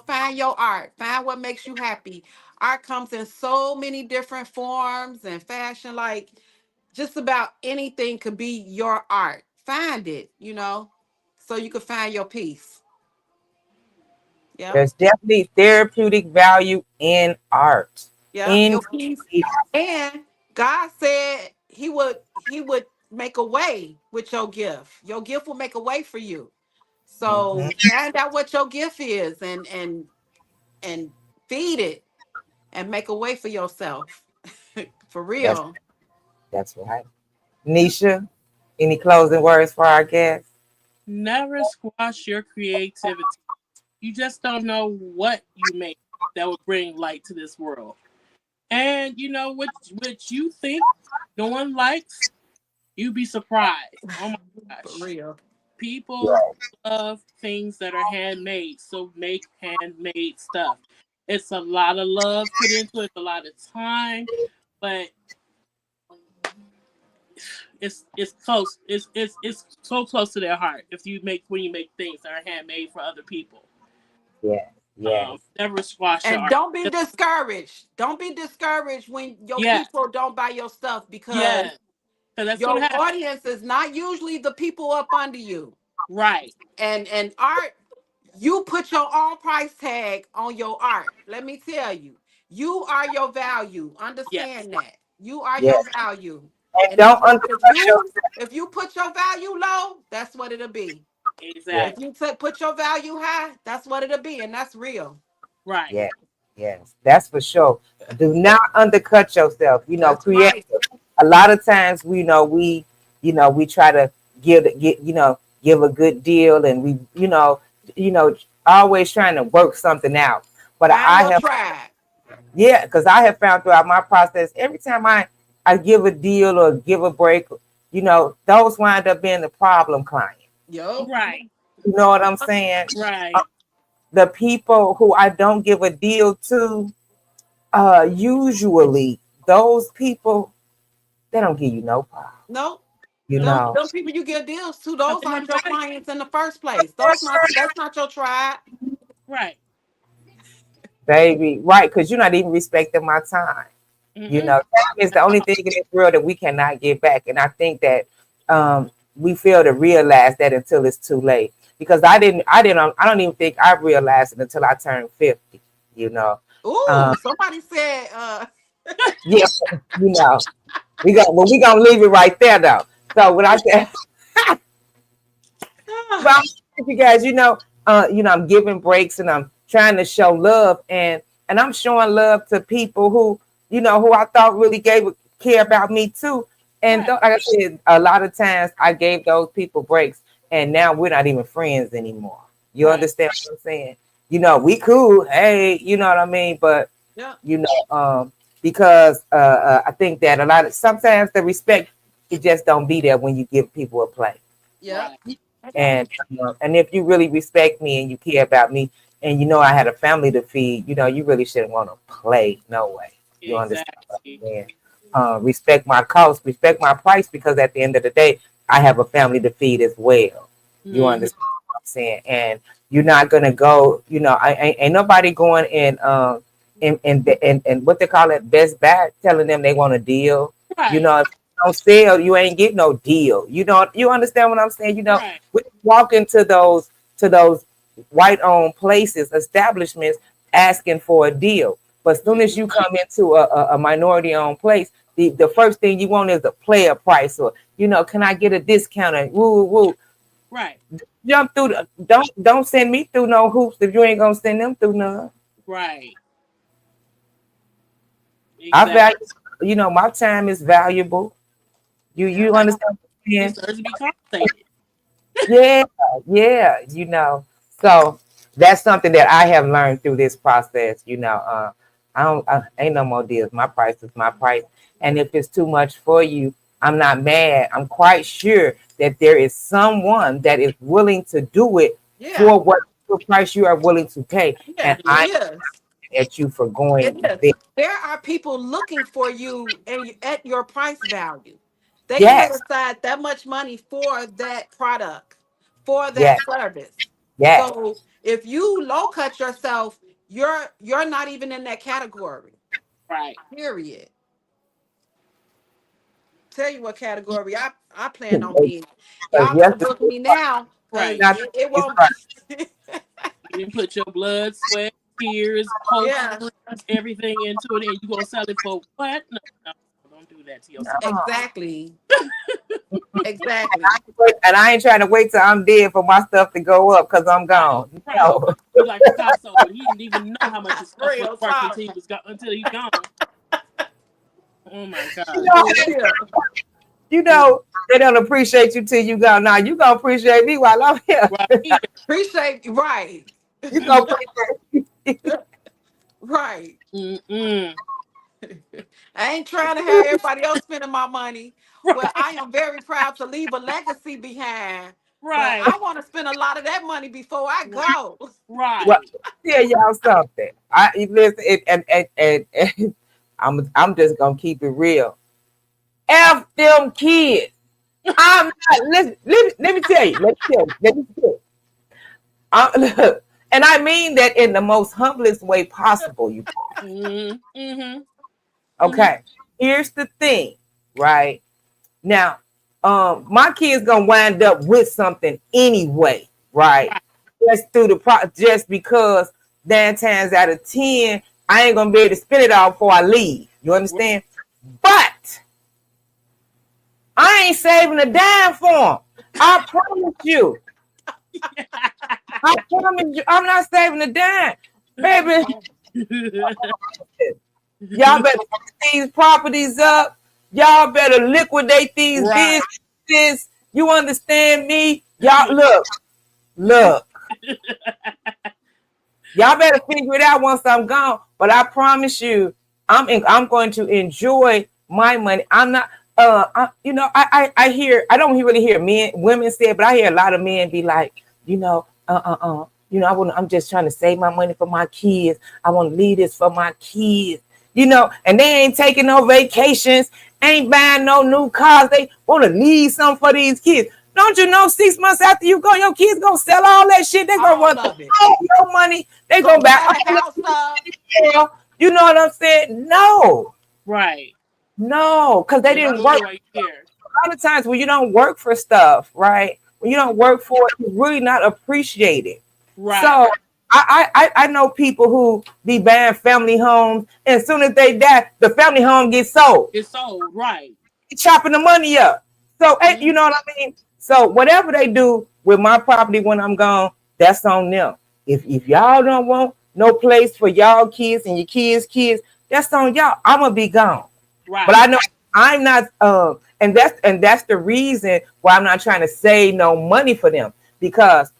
Find your art. Find what makes you happy. Art comes in so many different forms and fashion. Like just about anything could be your art. Find it, so you can find your peace. Yep. There's definitely therapeutic value in art. Yep. In Your peace. And God said he would make a way with your gift. Your gift will make a way for you. Mhm. So find out what your gift is and feed it and make a way for yourself. For that's real. that's right. Nisha, any closing words for our guests? Never squash your creativity. You just don't know what you make that will bring light to this world. And you know what you think no one likes, you'd be surprised. Oh my For gosh. real. People love things that are handmade, so make handmade stuff. It's a lot of love put into it, a lot of time, but it's close. It's so close to their heart if you make when you make things that are handmade for other people. Yes, yes, Never squash your And art. don't be discouraged. Don't be discouraged when your Yeah, people don't buy your stuff because yeah, because that's gonna your happen. audience is not usually the people up under you. Right. And art, you put your own price tag on your art. Let me tell you, you are your value. Yes. Understand that. You are yes. your value. And And if don't you if undercut you yourself. if you put your value low, that's what it'll be. Yes, If Exactly. you put your value high, that's what it'll be, and that's real. Right. yes, yes. That's for sure. Do not undercut yourself. You know, That's create. right. A lot of times, we try to give a good deal, and always trying to work something out. But Find I your have, tribe. yeah, because I have found throughout my process, every time I give a deal or give a break, those wind up being the problem client. Yo. Right. You know what I'm saying? Right. The people who I don't give a deal to, usually those people, they don't give you no problem. No, You No. know, them people you give deals to, those Nothing aren't but your value. clients in the first place. That's not your tribe. Right. baby, right? Because you're not even respecting my time. You Mm-mm. know, time is the only thing in this world that we cannot get back. And I think that we fail to realize that until it's too late. Because I don't even think I realized it until I turned 50. You know, Ooh, somebody said, yeah, you know, we gonna leave it right there though. So when I said, well, you guys, I'm giving breaks and I'm trying to show love and I'm showing love to people who I thought really care about me too. And Right. like I said, a lot of times I gave those people breaks, and now we're not even friends anymore. You Right. understand what I'm saying? We cool, hey, you know what I mean? But yeah, because I think that sometimes the respect it just don't be there when you give people a play. yeah, Right. And if you really respect me and you care about me, and I had a family to feed, you really shouldn't want to play. No way. You understand what I'm Exactly. saying? Respect my cost, respect my price, because at the end of the day, I have a family to feed as well. You Mm-hmm. understand what I'm saying? And you're not gonna go. Ain't nobody going in what they call it, Best Buy, telling them they want a deal. Right. If you don't sell, you ain't get no deal. You understand what I'm saying? Right. We walk into those white owned places, establishments, asking for a deal. But as soon as you come into a minority owned place, the first thing you want is a player price, or can I get a discount? And woo woo. Right. Jump through don't send me through no hoops if you ain't gonna send them through none. Right. I Exactly. value, my time is valuable. yeah. You understand what I'm saying? Deserves to be compensated. Yeah, yeah. So that's something that I have learned through this process. I ain't no more deals. My price is my price. And if it's too much for you, I'm not mad. I'm quite sure that there is someone that is willing to do it Yeah, for what price you are willing to pay. yeah, And it I is. at you for It going is. there. There are people looking for you and at your price value. They set Yes, aside that much money for that product, for that yes, service. yes. So if you low cut yourself, you're not even in that category. Right. Period. Tell you what category I plan on being. Y'all Yes, better book me now, cause Right. not it it's won't. right. You didn't put your blood, sweat, tears, hopes, Yeah, dreams, everything into it, and you gonna sell it for what? No, no, don't do that to yourself. exactly, exactly. And I ain't trying to wait till I'm dead for my stuff to go up because I'm Right. gone. Right. You like Picasso, but he didn't even know how much his stuff was Real worth talk. until he's gone. Oh my You God. know, For real. they don't appreciate you till you go. Now you gonna appreciate me while I'm here. Right. Appreciate right. You gonna appreciate me. Right. Mm-mm. I ain't trying to have everybody else spending my money. Well, I Right. am very proud to leave a legacy behind, but Right. I want to spend a lot of that money before I go. Well, Right. tell y'all something. Listen, and I'm just gonna keep it real. F them kids. I'm not listen. Let me tell you. Look, and I mean that in the most humblest way possible. You Mm-hmm. Mm-hmm. Mm-hmm. okay? Here's the thing, right? Now, my kids gonna wind up with something anyway, right? Right. Just because 9 times out of 10, I ain't gonna be able to spend it all before I leave. You understand? But I ain't saving a dime for them. I promise you. I promise you, I'm not saving a dime, baby. Y'all better put these properties up. Y'all better liquidate these Right. businesses. You understand me? Y'all look. Y'all better figure it out once I'm gone. But I promise you, I'm going to enjoy my money. I'm not. I hear. I don't really hear women say it, but I hear a lot of men be like, you know, I'm just trying to save my money for my kids. I want to leave this for my kids, and they ain't taking no vacations, ain't buying no new cars. They want to leave something for these kids. Don't you know 6 months after you go, your kids gonna sell all that shit. They gonna run all your money. They gonna buy the house up. You know what I'm saying? No. Right. No, because they didn't work. A lot of times when you don't work for stuff, right? When you don't work for it, it's really not appreciated. Right. So I know people who be buying family homes, and as soon as they die, the family home gets sold. It's sold, right. Chopping the money up. So, you know what I mean? So whatever they do with my property when I'm gone, that's on them. If y'all don't want no place for y'all kids and your kids, that's on y'all. I'm gonna be gone. Right. But I know I'm not. And that's the reason why I'm not trying to save no money for them, because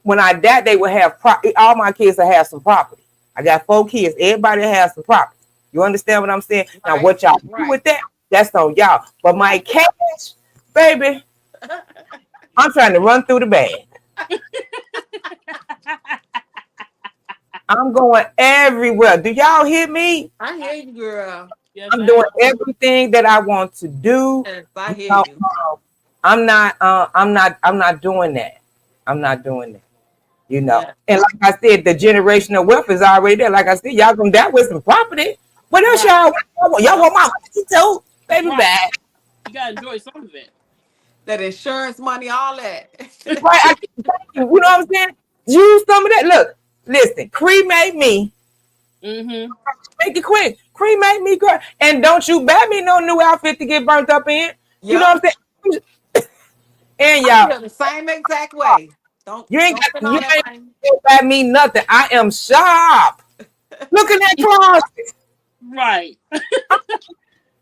when I die, they will have all my kids will have some property. I got 4 kids. Everybody has some property. You understand what I'm saying? Right. Now, what y'all do with that? That's on y'all. But my cash, baby, I'm trying to run through the bag. I'm going everywhere. Do y'all hear me? I hear you, girl. Yes, I'm doing everything that I want to do. Yes, I hear you. I'm not doing that. I'm not doing that. Yeah. And like I said, the generational wealth is already there. Like I said, y'all gonna die with some property. What else y'all want? Y'all want my money too? Baby, bad. You gotta enjoy some of it. That insurance money, all that. Right. You know what I'm saying? Use some of that. Look, listen, cremate me. Mm-hmm. Make it quick. Cremate me, girl. And don't you buy me no new outfit to get burnt up in. Yep. You know what I'm saying? And y'all, feel the same exact way. You ain't buy me nothing. I am sharp. Look at that closet. Right.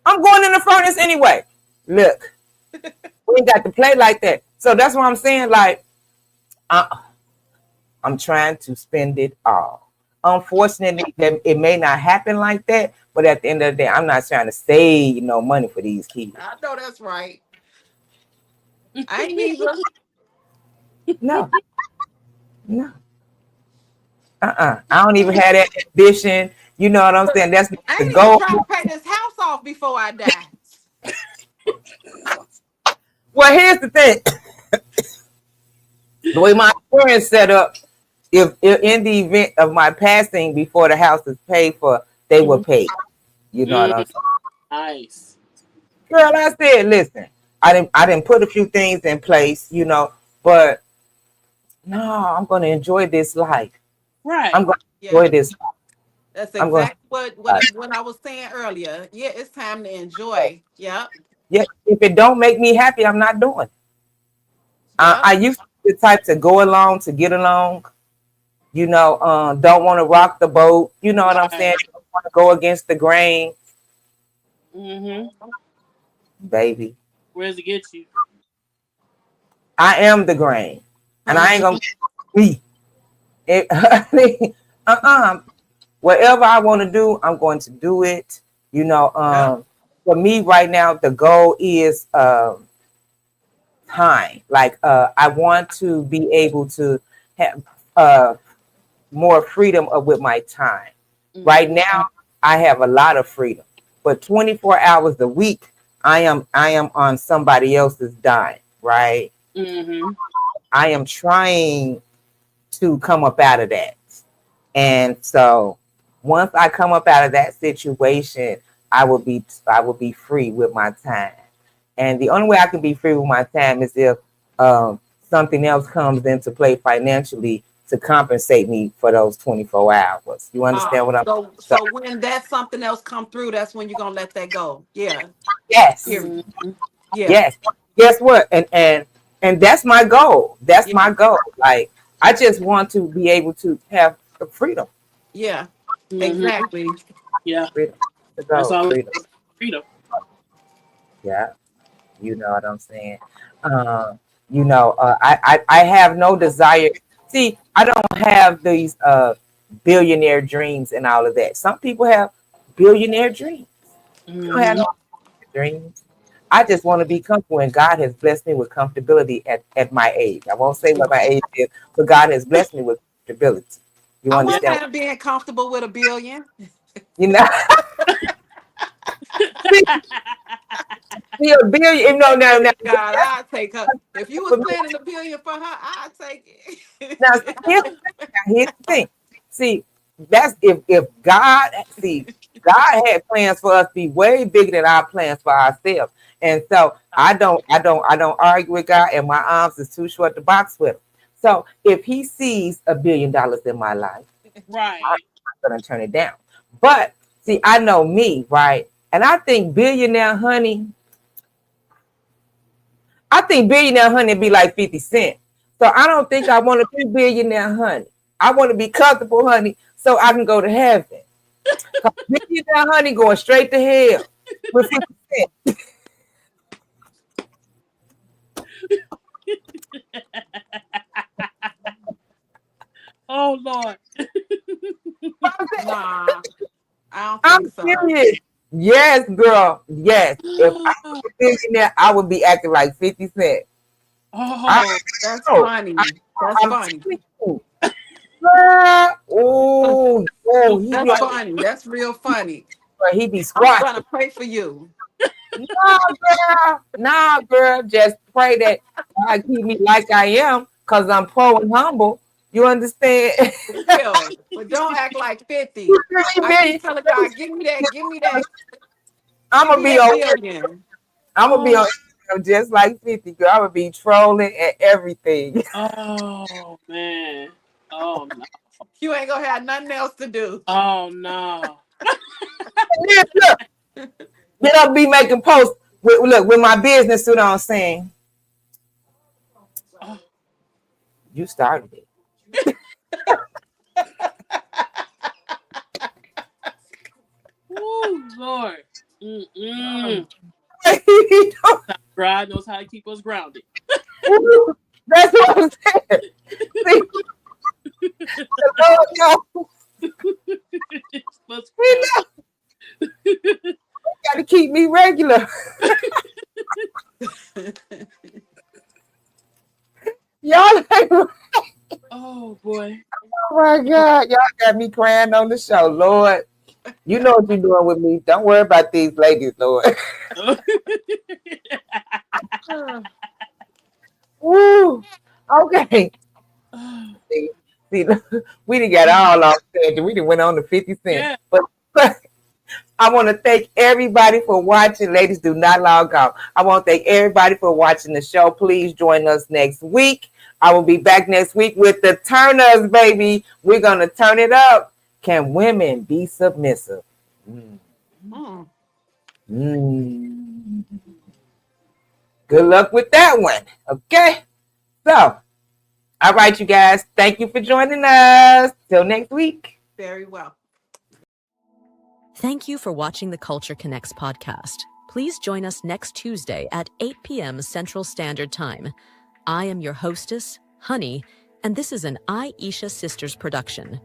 I'm going in the furnace anyway. Look, we ain't got to play like that. So that's what I'm saying. Like, I'm trying to spend it all. Unfortunately, it may not happen like that. But at the end of the day, I'm not trying to save money for these kids. I know that's right. I ain't either. No. I don't even have that ambition. You know what I'm saying? That's the goal. I'm trying to pay this house off before I die. Well, here's the thing. The way my insurance set up, if in the event of my passing before the house is paid for, they will pay. You know what I'm saying? Nice. Girl, I said, listen, I didn't put a few things in place, but no, I'm going to enjoy this life. Right. I'm going to enjoy this life. That's exactly what I was saying earlier. Yeah, it's time to enjoy. Yep. Yeah, if it don't make me happy, I'm not doing it. Yep. I used to be the type to go along to get along. Don't want to rock the boat. You know what I'm saying? Don't want to go against the grain. Mm-hmm. Baby. Where does it get you? I am the grain. And I ain't going to be. Whatever I want to do, I'm going to do it. For me right now, the goal is time. Like I want to be able to have more freedom with my time. Mm-hmm. Right now, I have a lot of freedom, but 24 hours a week, I am on somebody else's dime. Right. Mm-hmm. I am trying to come up out of that, and so once I come up out of that situation, I will be free with my time. And the only way I can be free with my time is if something else comes into play financially to compensate me for those 24 hours. You understand what I'm saying? So when that something else come through, that's when you're gonna let that go. Yeah. Yes. Mm-hmm. Yeah. Yes. Guess what? And that's my goal. That's my goal. Like, I just want to be able to have the freedom. Yeah. Mm-hmm. Exactly. Yeah. Freedom. That's all. Freedom. Yeah. You know what I'm saying? I have no desire. See, I don't have these billionaire dreams and all of that. Some people have billionaire dreams. Mm-hmm. I don't have no dreams. I just want to be comfortable, and God has blessed me with comfortability at my age. I won't say what my age is, but God has blessed me with comfortability. You I wouldn't understand? mind being comfortable with $1 billion. You know, see a billion. No, no, no. God, I'd take her. If you was planning $1 billion for her, I'd take Now, it. here's the thing. See, that's if God God had plans for us to be way bigger than our plans for ourselves. And so I don't argue with God, and my arms is too short to box with him. So if he sees $1 billion in my life, Right. I'm not gonna turn it down. But see, I know me, right? And I think billionaire honey be like 50 Cent. So I don't think I want to be billionaire honey. I want to be comfortable, honey, so I can go to heaven. Billionaire honey going straight to hell with 50 Cent. Oh Lord. Nah, I don't I'm think so. serious. Yes, girl. Yes. If I was a billionaire, I would be acting like 50 Cent. Oh, That's funny. That's funny. Oh, he That's like, funny. That's real funny. he be I'm squatting. gonna pray for you. Nah, girl. Just pray that God keep me like I am, because I'm poor and humble. You understand? Yeah, but don't act like 50. I keep telling God, give me that, give me that, I'm give gonna me be that on. billion. I'm gonna be on Instagram just like 50, girl. I'm gonna be trolling and everything. oh man. Oh no. You ain't gonna have nothing else to do. Oh no. Look, then I'll be making posts with my business suit on, saying, Oh. "You started it." Ooh, Lord. God knows how to keep us grounded. That's what I'm saying. See, got to keep me regular. Y'all ain't right. Oh boy. Oh my God, y'all got me crying on the show, Lord. You know what you're doing with me. Don't worry about these ladies, Lord. Woo. Okay. See, we didn't get all off stage. We didn't went on to 50 Cent. Yeah. But I want to thank everybody for watching. Ladies, do not log off. I want to thank everybody for watching the show. Please join us next week. I will be back next week with the Turners, baby. We're going to turn it up. Can women be submissive? Good luck with that one. Okay. So, all right, you guys. Thank you for joining us. Till next week. Very well. Thank you for watching the Culture Connects podcast. Please join us next Tuesday at 8 p.m. Central Standard Time. I am your hostess, Honey, and this is an Arnyshua Sisters production.